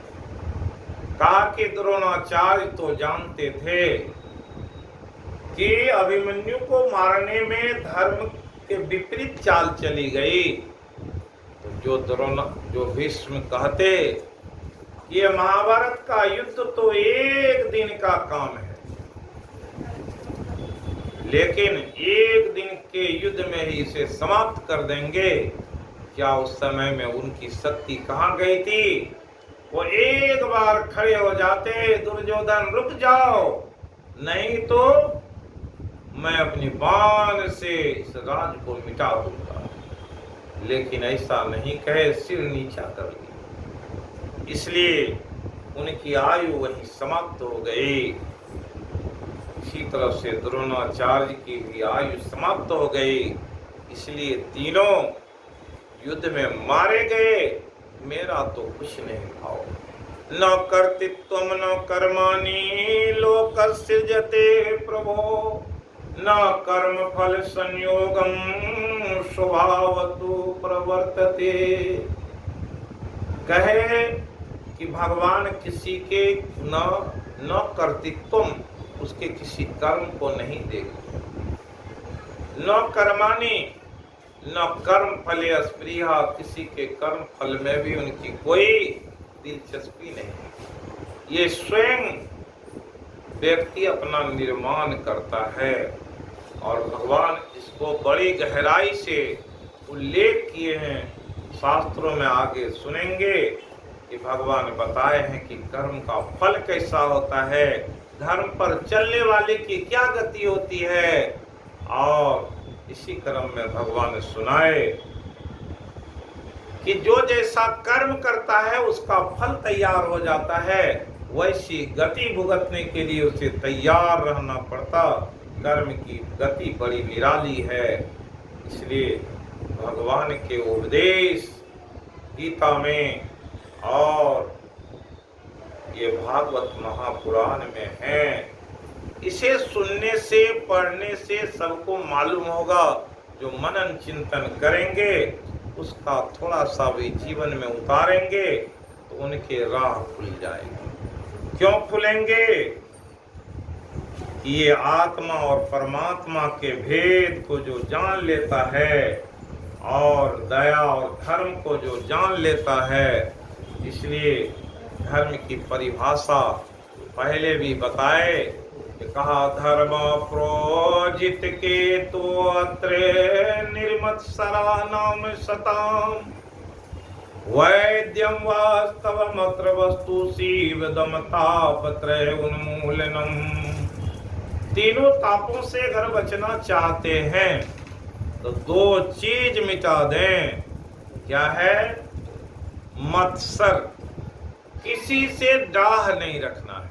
कहा कि द्रोणाचार्य तो जानते थे कि अभिमन्यु को मारने में धर्म के विपरीत चाल चली गई। तो जो भीष्म कहते कि ये महाभारत का युद्ध तो एक दिन का काम है, लेकिन एक दिन के युद्ध में ही इसे समाप्त कर देंगे, क्या उस समय में उनकी शक्ति कहाँ गई थी? वो एक बार खड़े हो जाते, दुर्योधन रुक जाओ, नहीं तो मैं अपनी बाण से इस राज को मिटा दूंगा। लेकिन ऐसा नहीं कहे, सिर नीचा कर दिया। इसलिए उनकी आयु वहीं समाप्त हो गई। इसी तरह से द्रोणाचार्य की भी आयु समाप्त हो गई। इसलिए तीनों युद्ध में मारे गए। मेरा तो कुछ नहीं भाव। न कर्तृत्वम न कर्माणि लोकस्य सृजते प्रभो, न कर्म फल संयोगम स्वभावतु प्रवर्तते। कहे कि भगवान किसी के न कर्तृत्वम, उसके किसी कर्म को नहीं देखते, न कर्माणि न कर्म फले स्पृहा, किसी के कर्म फल में भी उनकी कोई दिलचस्पी नहीं। ये स्वयं व्यक्ति अपना निर्माण करता है और भगवान इसको बड़ी गहराई से उल्लेख किए हैं। शास्त्रों में आगे सुनेंगे कि भगवान बताए हैं कि कर्म का फल कैसा होता है, धर्म पर चलने वाले की क्या गति होती है। और इसी क्रम में भगवान सुनाए कि जो जैसा कर्म करता है उसका फल तैयार हो जाता है, वैसी गति भुगतने के लिए उसे तैयार रहना पड़ता। कर्म की गति बड़ी निराली है। इसलिए भगवान के उपदेश गीता में और ये भागवत महापुराण में है। इसे सुनने से, पढ़ने से सबको मालूम होगा। जो मनन चिंतन करेंगे, उसका थोड़ा सा भी जीवन में उतारेंगे तो उनके राह खुल जाएगी। क्यों खुलेंगे? ये आत्मा और परमात्मा के भेद को जो जान लेता है और दया और धर्म को जो जान लेता है, इसलिए धर्म की परिभाषा पहले भी बताए कि कहा धर्म प्रोजित के तो अत्र निर्मत्सरा नाम सताम वैद्यम वास्तवमत्र वस्तु शिवदम तापत्रय उन्मूलनम। तीनों तापों से अगर बचना चाहते हैं तो दो चीज मिटा दें। क्या है? मत्सर, किसी से डाह नहीं रखना है,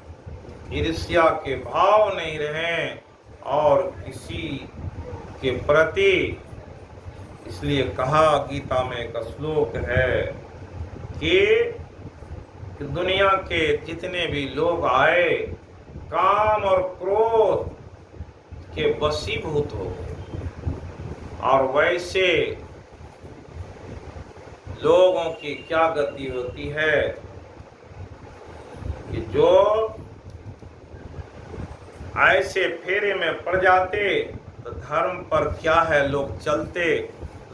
ईर्ष्या के भाव नहीं रहें और किसी के प्रति, इसलिए कहा गीता में एक श्लोक है कि दुनिया के जितने भी लोग आए काम और क्रोध के वशीभूत हो गए। और वैसे लोगों की क्या गति होती है कि जो ऐसे फेरे में पड़ जाते तो धर्म पर क्या है लोग चलते,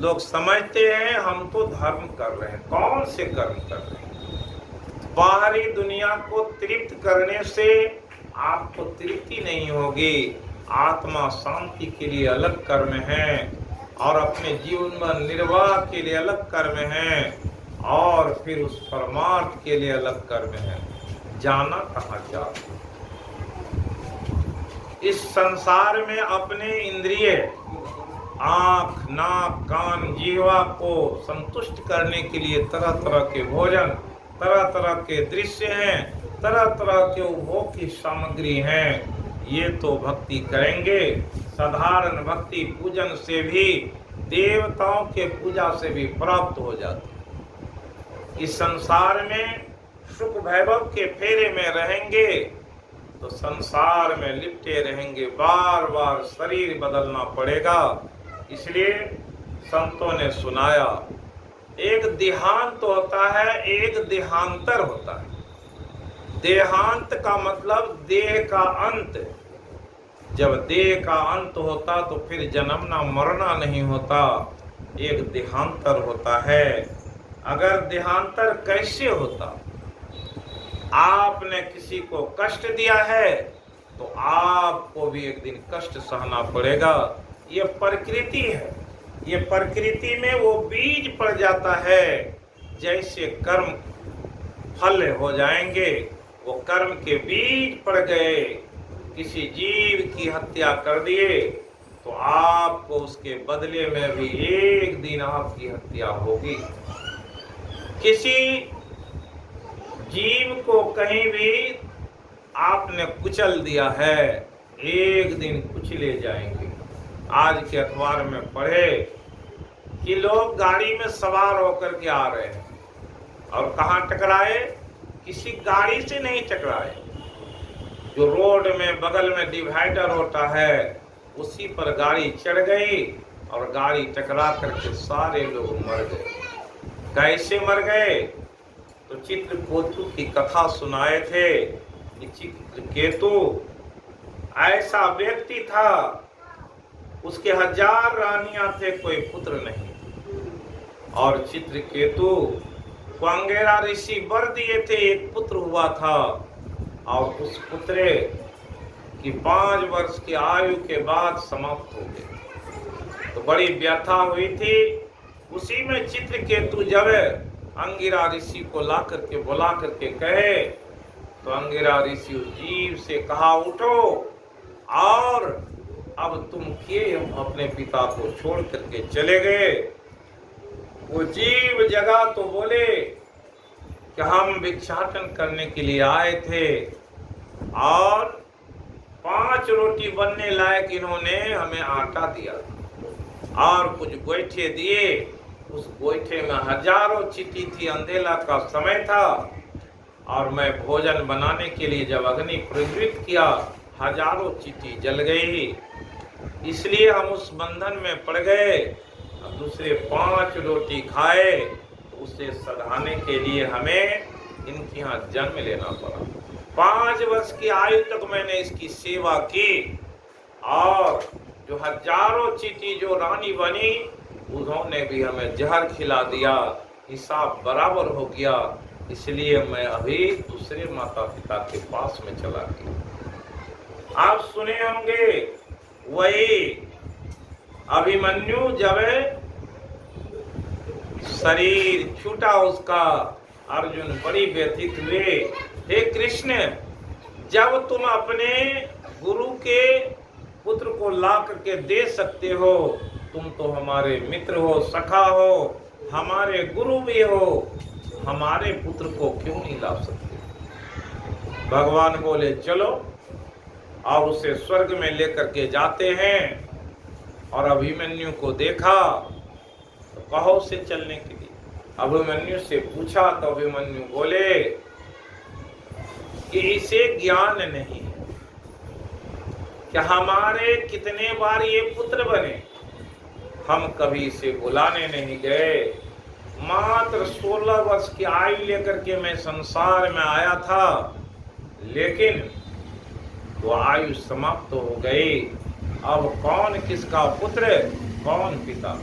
लोग समझते हैं हम तो धर्म कर रहे हैं। कौन से कर्म कर रहे हैं? बाहरी दुनिया को तृप्त करने से आपको तृप्ति नहीं होगी। आत्मा शांति के लिए अलग कर्म है और अपने जीवन में निर्वाह के लिए अलग कर्म है और फिर उस परमार्थ के लिए अलग कर्म है। जाना कहाँ चाहते? इस संसार में अपने इंद्रिय आँख, नाक, कान, जीवा को संतुष्ट करने के लिए तरह तरह के भोजन, तरह तरह के दृश्य हैं, तरह तरह के उपभोग की सामग्री हैं। ये तो भक्ति करेंगे। साधारण भक्ति पूजन से भी, देवताओं के पूजा से भी प्राप्त हो जाती। इस संसार में सुख वैभव के फेरे में रहेंगे तो संसार में लिपटे रहेंगे, बार बार शरीर बदलना पड़ेगा। इसलिए संतों ने सुनाया। एक देहांत होता है, एक देहांतर होता है। देहांत का मतलब देह का अंत। जब देह का अंत होता तो फिर जन्मना मरना नहीं होता, एक देहांतर होता है। अगर देहांतर कैसे होता? आपने किसी को कष्ट दिया है तो आपको भी एक दिन कष्ट सहना पड़ेगा। ये प्रकृति है। ये प्रकृति में वो बीज पड़ जाता है। जैसे कर्म फल हो जाएंगे, वो कर्म के बीज पड़ गए। किसी जीव की हत्या कर दिए तो आपको उसके बदले में भी एक दिन आपकी हत्या होगी। किसी जीव को कहीं भी आपने कुचल दिया है, एक दिन कुचले जाएंगे। आज के अखबार में पढ़े कि लोग गाड़ी में सवार होकर के आ रहे हैं और कहाँ टकराए? किसी गाड़ी से नहीं टकराए, जो रोड में बगल में डिवाइडर होता है उसी पर गाड़ी चढ़ गई और गाड़ी टकरा करके सारे लोग मर गए। कैसे मर गए? तो चित्रकेतु की कथा सुनाए थे कि चित्रकेतु ऐसा व्यक्ति था, उसके 1000 रानियां थे, कोई पुत्र नहीं। और चित्रकेतु को अंगिरा ऋषि वर दिए थे, एक पुत्र हुआ था। और उस पुत्र की 5 वर्ष की आयु के बाद समाप्त हो गए। तो बड़ी व्यथा हुई थी। उसी में चित्रकेतु जब अंगिरा ऋषि को ला करके बुला करके कहे तो अंगिरा ऋषि उस जीव से कहा, उठो और अब तुम क्यों अपने पिता को छोड़ करके चले गए? वो जीव जगा तो बोले कि हम भिक्षाटन करने के लिए आए थे और 5 रोटी बनने लायक इन्होंने हमें आटा दिया और कुछ गोईठे दिए। उस गोईठे में हजारों चींटी थी, अंधेला का समय था और मैं भोजन बनाने के लिए जब अग्नि प्रज्वलित किया, हजारों चींटी जल गई। इसलिए हम उस बंधन में पड़ गए। दूसरे 5 रोटी खाए तो उसे सधाने के लिए हमें इनके यहाँ जन्म लेना पड़ा। 5 वर्ष की आयु तक मैंने इसकी सेवा की और जो हजारों चींटी जो रानी बनी उन्होंने भी हमें जहर खिला दिया। हिसाब बराबर हो गया। इसलिए मैं अभी दूसरे माता पिता के पास में चला गया। आप सुने होंगे वही अभिमन्यु जब शरीर छूटा उसका, अर्जुन बड़ी व्यथित हुए। हे कृष्ण, जब तुम अपने गुरु के पुत्र को ला करके दे सकते हो, तुम तो हमारे मित्र हो, सखा हो, हमारे गुरु भी हो, हमारे पुत्र को क्यों नहीं ला सकते? भगवान बोले चलो, और उसे स्वर्ग में लेकर के जाते हैं। और अभिमन्यु को देखा तो कहो उसे चलने के लिए। अभिमन्यु से पूछा तो अभिमन्यु बोले कि इसे ज्ञान नहीं है कि हमारे कितने बार ये पुत्र बने, हम कभी इसे बुलाने नहीं गए। मात्र 16 वर्ष की आयु लेकर के मैं संसार में आया था, लेकिन वो आयु समाप्त हो गई। अब कौन किसका पुत्र, कौन पिता?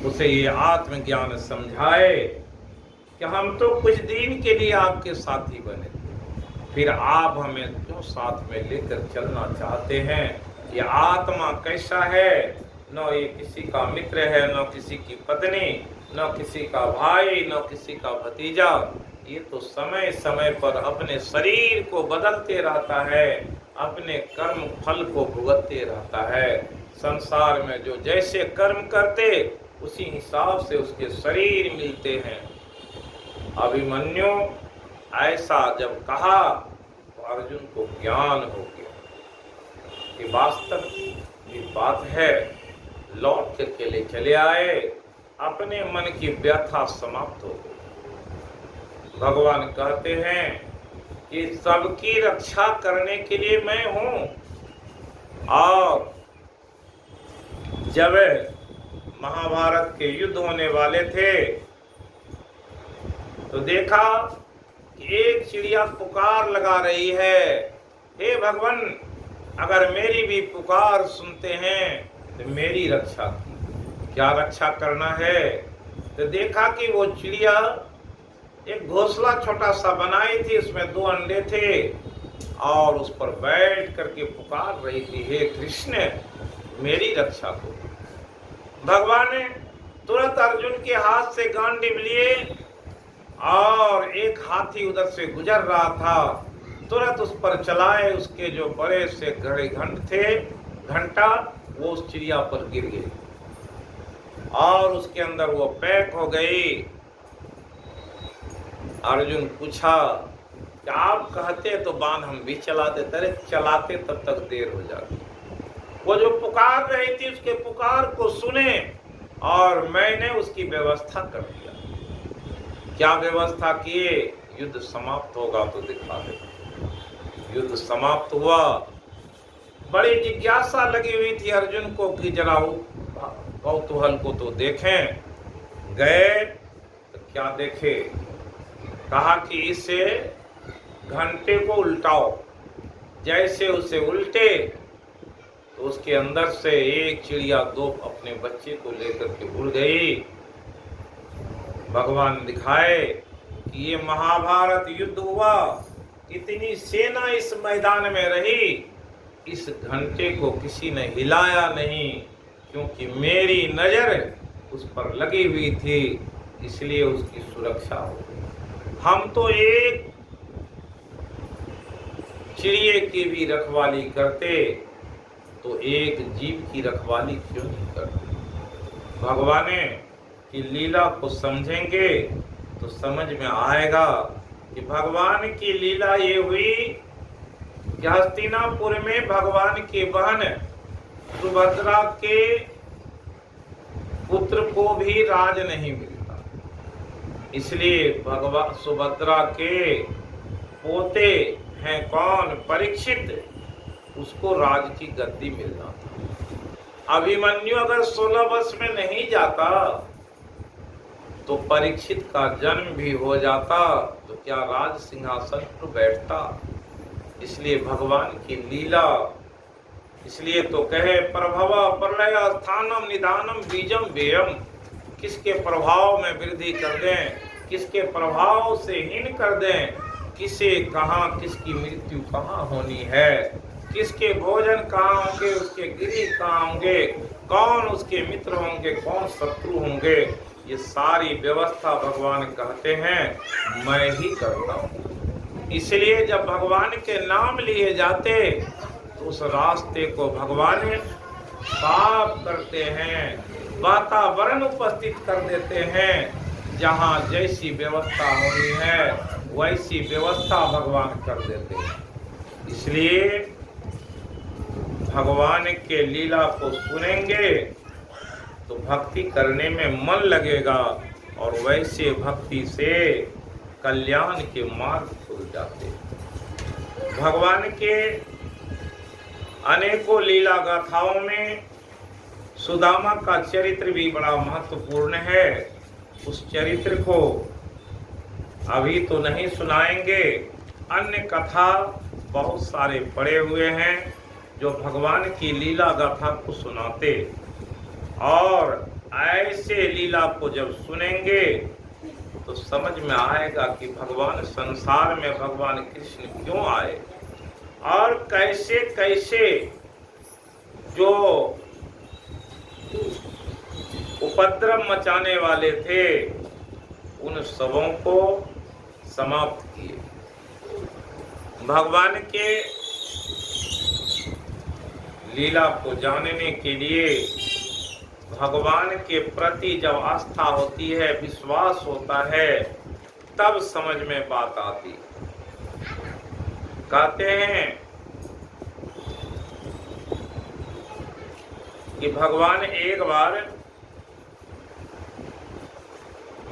उसे ये आत्मज्ञान समझाए कि हम तो कुछ दिन के लिए आपके साथी बने थे, फिर आप हमें क्यों साथ में लेकर चलना चाहते हैं? ये आत्मा कैसा है? न ये किसी का मित्र है, न किसी की पत्नी, न किसी का भाई, न किसी का भतीजा। ये तो समय समय पर अपने शरीर को बदलते रहता है, अपने कर्म फल को भुगतते रहता है। संसार में जो जैसे कर्म करते उसी हिसाब से उसके शरीर मिलते हैं। अभिमन्यु ऐसा जब कहा तो अर्जुन को ज्ञान हो गया कि वास्तव की बात है। लौट करके ले चले आए, अपने मन की व्यथा समाप्त हो गई। भगवान कहते हैं कि सबकी रक्षा करने के लिए मैं हूँ, और जब महाभारत के युद्ध होने वाले थे तो देखा कि एक चिड़िया पुकार लगा रही है, हे भगवान, अगर मेरी भी पुकार सुनते हैं तो मेरी रक्षा की। क्या रक्षा करना है? तो देखा कि वो चिड़िया एक घोंसला छोटा सा बनाई थी, उसमें 2 अंडे थे और उस पर बैठ करके पुकार रही थी, हे कृष्ण मेरी रक्षा करो। भगवान ने तुरंत अर्जुन के हाथ से गांडीव लिए और एक हाथी उधर से गुजर रहा था, तुरंत उस पर चलाए। उसके जो बड़े से घड़े घंटा वो उस चिड़िया पर गिर गए और उसके अंदर वो पैक हो गई। अर्जुन पूछा कि आप कहते तो बाण हम भी चला देते, अरे चलाते तब तक देर हो जाती। वो जो पुकार रही थी उसके पुकार को सुने और मैंने उसकी व्यवस्था कर दिया। क्या व्यवस्था किए? युद्ध समाप्त होगा तो दिखा दे। युद्ध समाप्त हुआ। बड़ी जिज्ञासा लगी हुई थी अर्जुन को कि जरा कौतूहल को तो देखें। गए तो क्या देखे? कहा कि इसे घंटे को उल्टाओ। जैसे उसे उल्टे तो उसके अंदर से एक चिड़िया 2 अपने बच्चे को लेकर के उड़ गई। भगवान दिखाए कि ये महाभारत युद्ध हुआ, इतनी सेना इस मैदान में रही, इस घंटे को किसी ने हिलाया नहीं, क्योंकि मेरी नजर उस पर लगी हुई थी, इसलिए उसकी सुरक्षा हो गई। हम तो एक चिड़िए की भी रखवाली करते तो एक जीव की रखवाली क्यों नहीं करते? भगवान की लीला को समझेंगे तो समझ में आएगा कि भगवान की लीला ये हुई कि हस्तिनापुर में भगवान की बहन सुभद्रा के पुत्र को भी राज नहीं मिलता, इसलिए भगवान सुभद्रा के पोते हैं कौन? परीक्षित, उसको राज की गद्दी मिलना था। अभिमन्यु अगर 16 वर्ष में नहीं जाता तो परीक्षित का जन्म भी हो जाता तो क्या राज सिंहासन पर बैठता? इसलिए भगवान की लीला, इसलिए तो कहे प्रभव प्रलय स्थानम निदानम बीजम व्ययम। किसके प्रभाव में वृद्धि कर दें, किसके प्रभाव से हीन कर दें, किसे कहाँ किसकी मृत्यु कहाँ होनी है, किसके भोजन कहाँ होंगे, उसके गिरी कहाँ होंगे, कौन उसके मित्र होंगे, कौन शत्रु होंगे, ये सारी व्यवस्था भगवान कहते हैं मैं ही करता हूँ। इसलिए जब भगवान के नाम लिए जाते तो उस रास्ते को भगवान साफ करते हैं, वातावरण उपस्थित कर देते हैं, जहाँ जैसी व्यवस्था होनी है वैसी व्यवस्था भगवान कर देते हैं। इसलिए भगवान के लीला को सुनेंगे तो भक्ति करने में मन लगेगा और वैसे भक्ति से कल्याण के मार्ग खुल जाते। भगवान के अनेकों लीला गाथाओं में सुदामा का चरित्र भी बड़ा महत्वपूर्ण है। उस चरित्र को अभी तो नहीं सुनाएंगे, अन्य कथा बहुत सारे पड़े हुए हैं जो भगवान की लीला गाथा को सुनाते, और ऐसे लीला को जब सुनेंगे तो समझ में आएगा कि भगवान संसार में भगवान कृष्ण क्यों आए और कैसे कैसे जो उपद्रव मचाने वाले थे उन सबों को समाप्त किए। भगवान के लीला को जानने के लिए भगवान के प्रति जब आस्था होती है, विश्वास होता है, तब समझ में बात आती। कहते हैं कि भगवान एक बार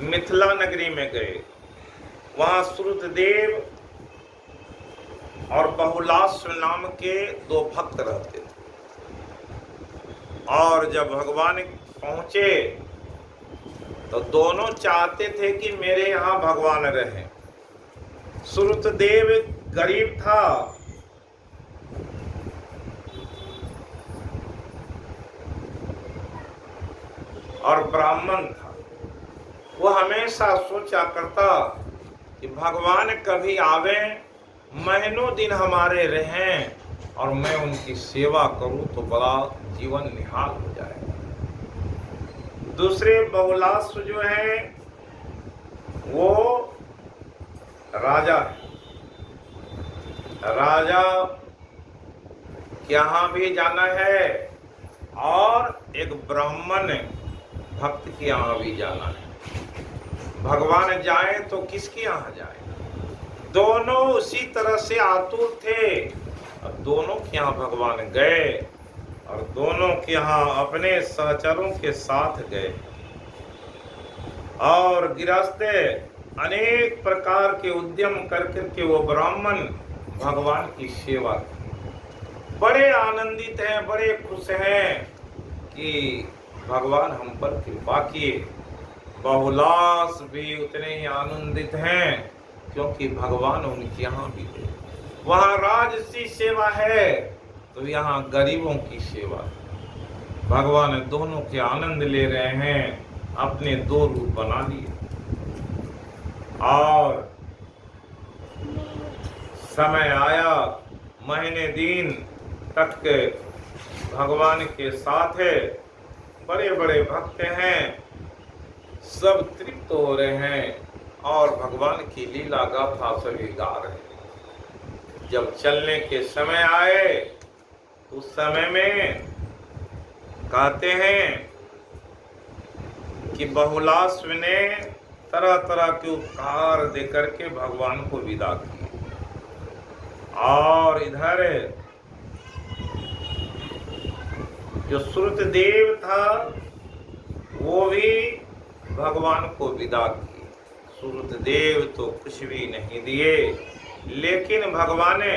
मिथिला नगरी में गए। वहां श्रुतदेव और बहुलाश्व नाम के 2 भक्त रहते थे, और जब भगवान पहुंचे तो दोनों चाहते थे कि मेरे यहाँ भगवान रहें। श्रुतदेव गरीब था, और ब्राह्मण था। वो हमेशा सोचा करता कि भगवान कभी आवे, महीनों दिन हमारे रहें और मैं उनकी सेवा करूं तो बड़ा जीवन निहाल हो जाए। दूसरे बहुलास्व जो है वो राजा है। राजा के यहाँ भी जाना है और एक ब्राह्मण भक्त के यहाँ भी जाना है। भगवान जाए तो किसके यहाँ जाए? दोनों उसी तरह से आतुर थे और दोनों के यहाँ भगवान गए और दोनों के यहाँ अपने सहचरों के साथ गए और गृहस्थ अनेक प्रकार के उद्यम करके वो ब्राह्मण भगवान की सेवा की। बड़े आनंदित हैं, बड़े खुश हैं कि भगवान हम पर कृपा किए। बहुलास भी उतने ही आनंदित हैं क्योंकि भगवान उनके यहाँ भी गए। वहाँ राजसी सेवा है तो यहाँ गरीबों की सेवा है। भगवान दोनों के आनंद ले रहे हैं, अपने दो रूप बना लिए और समय आया, महीने दिन तक के भगवान के साथ है। बड़े बड़े भक्त हैं, सब तृप्त हो रहे हैं और भगवान की लीला गाथा सभी गा रहे हैं। जब चलने के समय आए उस समय में कहते हैं कि बहुलास्व ने तरह तरह के उपहार देकर के भगवान को विदा किए और इधर जो श्रुतदेव था वो भी भगवान को विदा किए। श्रुतदेव तो कुछ भी नहीं दिए, लेकिन भगवान ने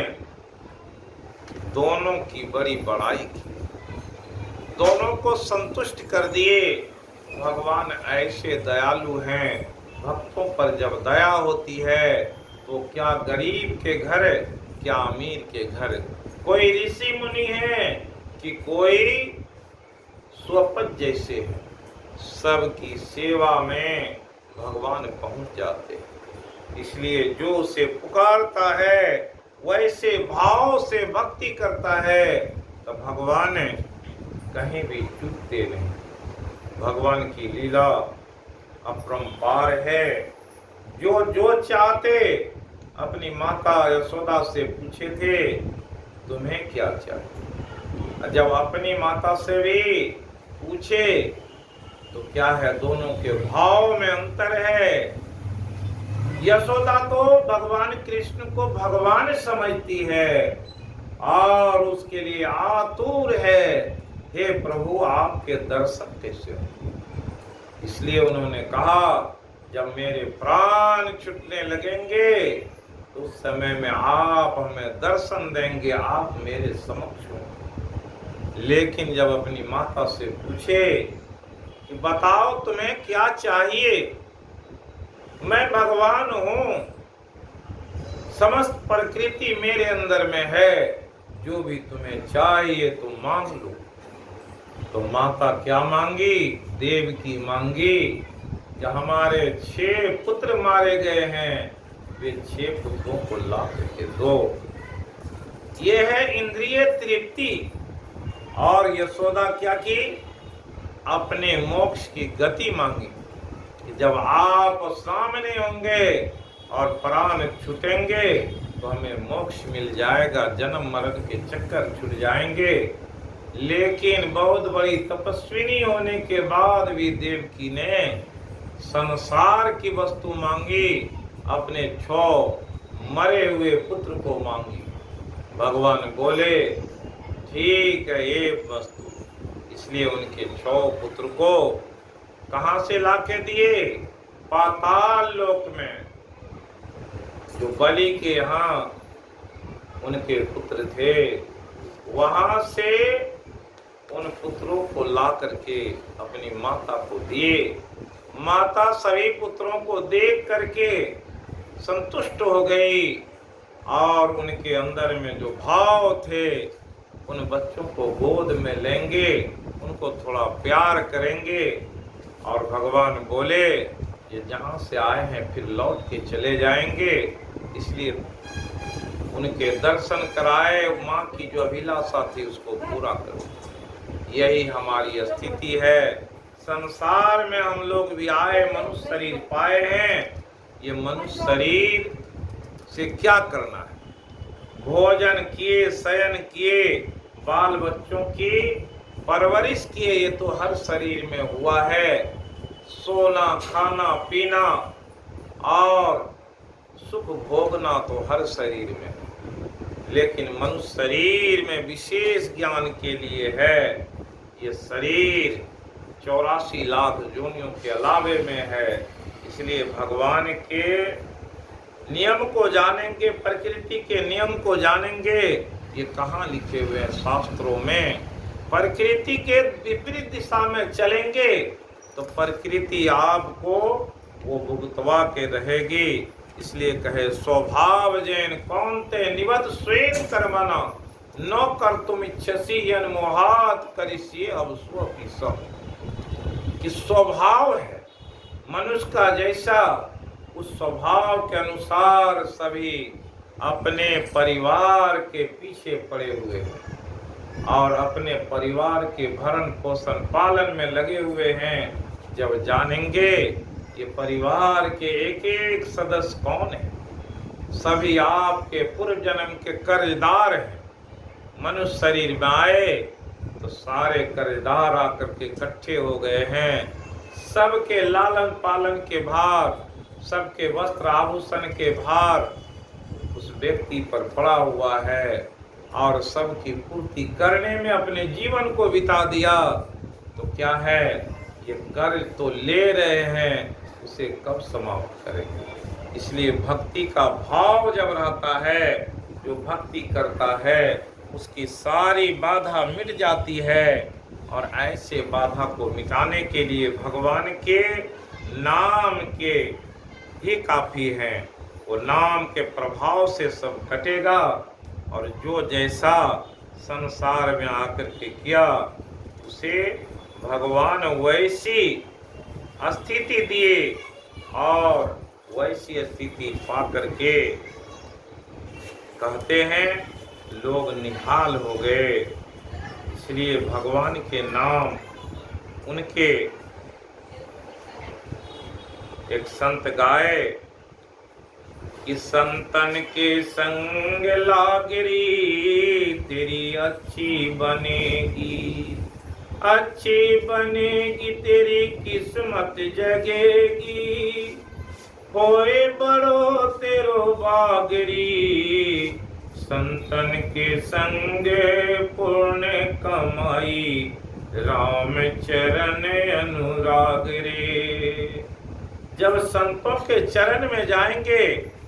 दोनों की बड़ी बड़ाई की, दोनों को संतुष्ट कर दिए। भगवान ऐसे दयालु हैं, भक्तों पर जब दया होती है तो क्या गरीब के घर क्या अमीर के घर, कोई ऋषि मुनि है कि कोई स्वपत जैसे है, सबकी सेवा में भगवान पहुंच जाते हैं। इसलिए जो उसे पुकारता है वैसे भाव से भक्ति करता है तो भगवान कहीं भी चूकते नहीं। भगवान की लीला अपरंपार है। जो जो चाहते, अपनी माता यशोदा से पूछे थे तुम्हें क्या चाहिए, जब अपनी माता से भी पूछे तो क्या है, दोनों के भाव में अंतर है। यशोदा तो भगवान कृष्ण को भगवान समझती है और उसके लिए आतुर है, हे प्रभु आपके दर्शन कैसे हो। इसलिए उन्होंने कहा जब मेरे प्राण छूटने लगेंगे तो उस समय में आप हमें दर्शन देंगे, आप मेरे समक्ष हो। लेकिन जब अपनी माता से पूछे कि बताओ तुम्हें क्या चाहिए, मैं भगवान हूँ, समस्त प्रकृति मेरे अंदर में है, जो भी तुम्हें चाहिए तुम मांग लो। तो माता क्या मांगी? देव की मांगी। जब हमारे 6 पुत्र मारे गए हैं वे 6 पुत्रों को ला करके दो। ये है इंद्रिय तृप्ति। और यशोदा क्या की? अपने मोक्ष की गति मांगी। जब आप सामने होंगे और प्राण छूटेंगे तो हमें मोक्ष मिल जाएगा, जन्म मरण के चक्कर छूट जाएंगे। लेकिन बहुत बड़ी तपस्विनी होने के बाद भी देवकी ने संसार की वस्तु मांगी, अपने 6 मरे हुए पुत्र को मांगी। भगवान बोले ठीक है ये वस्तु। इसलिए उनके 6 पुत्र को कहां से लाके दिए? पाताल लोक में। जो बलि के यहाँ उनके पुत्र थे वहां से उन पुत्रों को ला करके अपनी माता को दिए। माता सभी पुत्रों को देख करके संतुष्ट हो गई और उनके अंदर में जो भाव थे, उन बच्चों को गोद में लेंगे, उनको थोड़ा प्यार करेंगे। और भगवान बोले ये जहाँ से आए हैं फिर लौट के चले जाएंगे, इसलिए उनके दर्शन कराए, माँ की जो अभिलाषा थी उसको पूरा करो। यही हमारी स्थिति है। संसार में हम लोग भी आए, मनुष्य शरीर पाए हैं। ये मनुष्य शरीर से क्या करना है? भोजन किए, शयन किए, बाल बच्चों की परवरिश किए, ये तो हर शरीर में हुआ है। सोना, खाना, पीना और सुख भोगना तो हर शरीर में है, लेकिन मनुष्य शरीर में विशेष ज्ञान के लिए है। ये शरीर 84 लाख योनियों के अलावे में है। इसलिए भगवान के नियम को जानेंगे, प्रकृति के नियम को जानेंगे। ये कहाँ लिखे हुए हैं शास्त्रों में? प्रकृति के विपरीत दिशा में चलेंगे तो प्रकृति आपको वो भुगतवा के रहेगी। इसलिए कहे स्वभाव जैन कौनते निवद स्वयं कर्मणा न कर तुम इच्छसी यन मोहात करिष्ये अब स्वपि सब। कि स्वभाव है मनुष्य का जैसा, उस स्वभाव के अनुसार सभी अपने परिवार के पीछे पड़े हुए हैं और अपने परिवार के भरण पोषण पालन में लगे हुए हैं। जब जानेंगे ये परिवार के एक एक सदस्य कौन है, सभी आपके पूर्व जन्म के कर्जदार हैं। मनुष्य शरीर में आए तो सारे कर्जदार आकर के इकट्ठे हो गए हैं। सबके लालन पालन के भार, सबके वस्त्र आभूषण के भार उस व्यक्ति पर पड़ा हुआ है और सबकी पूर्ति करने में अपने जीवन को बिता दिया। तो क्या है, ये कर्ज तो ले रहे हैं, उसे कब समाप्त करेंगे? इसलिए भक्ति का भाव जब रहता है, जो भक्ति करता है उसकी सारी बाधा मिट जाती है। और ऐसे बाधा को मिटाने के लिए भगवान के नाम के ही काफ़ी हैं। वो नाम के प्रभाव से सब कटेगा और जो जैसा संसार में आकर के किया उसे भगवान वैसी स्थिति दिए और वैसी स्थिति पा करके कहते हैं लोग निहाल हो गए। इसलिए भगवान के नाम, उनके एक संत गाए कि संतन के संग लागरी तेरी अच्छी बनेगी, अच्छी बनेगी तेरी किस्मत जगेगी, होए बड़ो तेरो बागरी, संतन के संग पूर्ण कमाई राम चरण अनुराग रे। जब संतों के चरण में जाएंगे,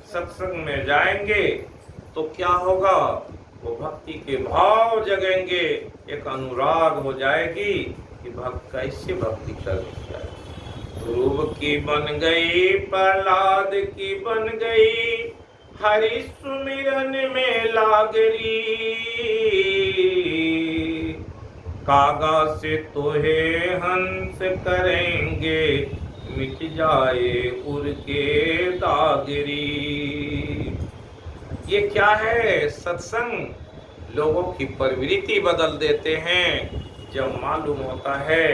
सत्संग में जाएंगे तो क्या होगा? वो भक्ति के भाव जगेंगे, एक अनुराग हो जाएगी कि भक्त कैसे भक्ति करता है। ध्रुव की बन गई, प्रहलाद की बन गई, हरि सुमिरन में लागरी, कागा से तोहे हंस करेंगे, मिट जाए उर के दागरी। ये क्या है? सत्संग लोगों की प्रवृत्ति बदल देते हैं। जब मालूम होता है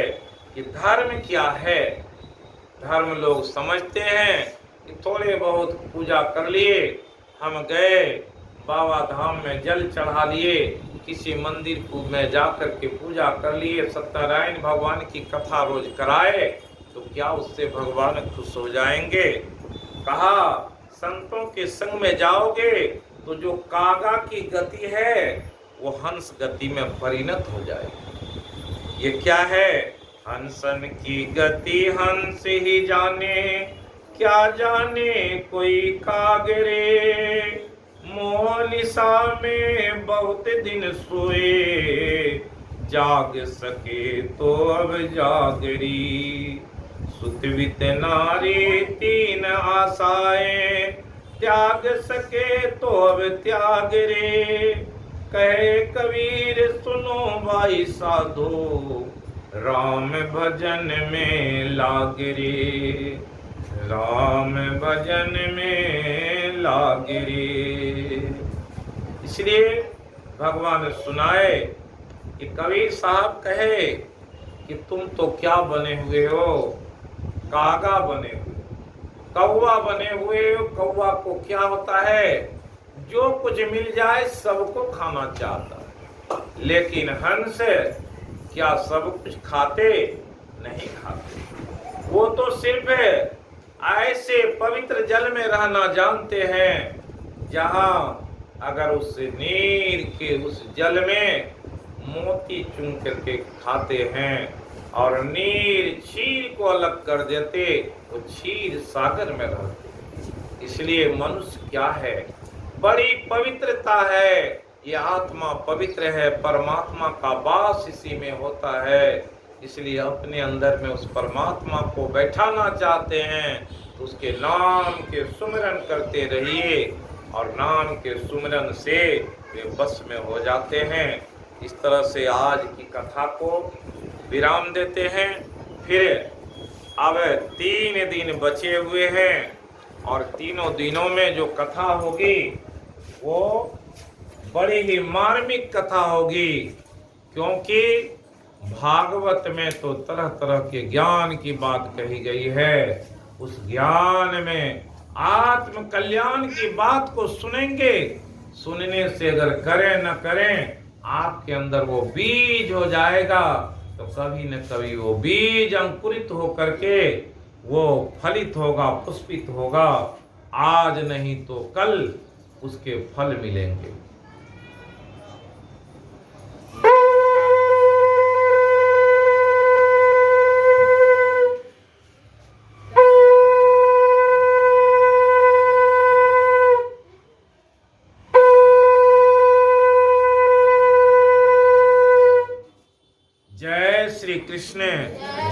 कि धर्म क्या है, धर्म लोग समझते हैं कि थोड़े बहुत पूजा कर लिए, हम गए बाबा धाम में जल चढ़ा लिए, किसी मंदिर को में जा कर के पूजा कर लिए, सत्यनारायण भगवान की कथा रोज कराए तो क्या उससे भगवान खुश हो जाएंगे? कहा संतों के संग में जाओगे तो जो कागा की गति है वो हंस गति में परिणत हो जाएगी। ये क्या है? हंसन की गति हंस ही जाने, क्या जाने कोई कागरे, मोह निशा में बहुत दिन सोए, जाग सके तो अब जागरी। सुतवित नारी तीन आशाएं, त्याग सके तो अब त्याग रे। कहे कबीर सुनो भाई साधो, राम भजन में लाग रे। राम भजन में लाग रे। इसलिए भगवान सुनाए कि कबीर साहब कहे कि तुम तो क्या बने हुए हो, कागा बने हुए, कौवा बने हुए हो। कौवा को क्या होता है, जो कुछ मिल जाए सबको खाना चाहता है, लेकिन हंस क्या सब कुछ खाते? नहीं खाते। वो तो सिर्फ ऐसे पवित्र जल में रहना जानते हैं जहां अगर उस नीर के उस जल में मोती चुन करके खाते हैं और नीर क्षीर को अलग कर देते, वो क्षीर सागर में रहते। इसलिए मनुष्य क्या है, बड़ी पवित्रता है। ये आत्मा पवित्र है, परमात्मा का वास इसी में होता है। इसलिए अपने अंदर में उस परमात्मा को बैठाना चाहते हैं तो उसके नाम के सुमिरन करते रहिए और नाम के सुमिरन से वे बस में हो जाते हैं। इस तरह से आज की कथा को विराम देते हैं। फिर अब 3 दिन बचे हुए हैं और तीनों दिनों में जो कथा होगी वो बड़ी ही मार्मिक कथा होगी, क्योंकि भागवत में तो तरह तरह के ज्ञान की बात कही गई है। उस ज्ञान में आत्म कल्याण की बात को सुनेंगे, सुनने से अगर करें न करें आपके अंदर वो बीज हो जाएगा, तो कभी न कभी वो बीज अंकुरित हो करके वो फलित होगा, पुष्पित होगा। आज नहीं तो कल उसके फल मिलेंगे। जय श्री कृष्ण,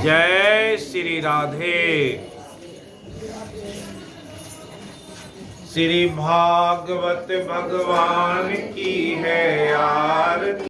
जय श्री राधे। श्री भागवत भगवान की है आरती।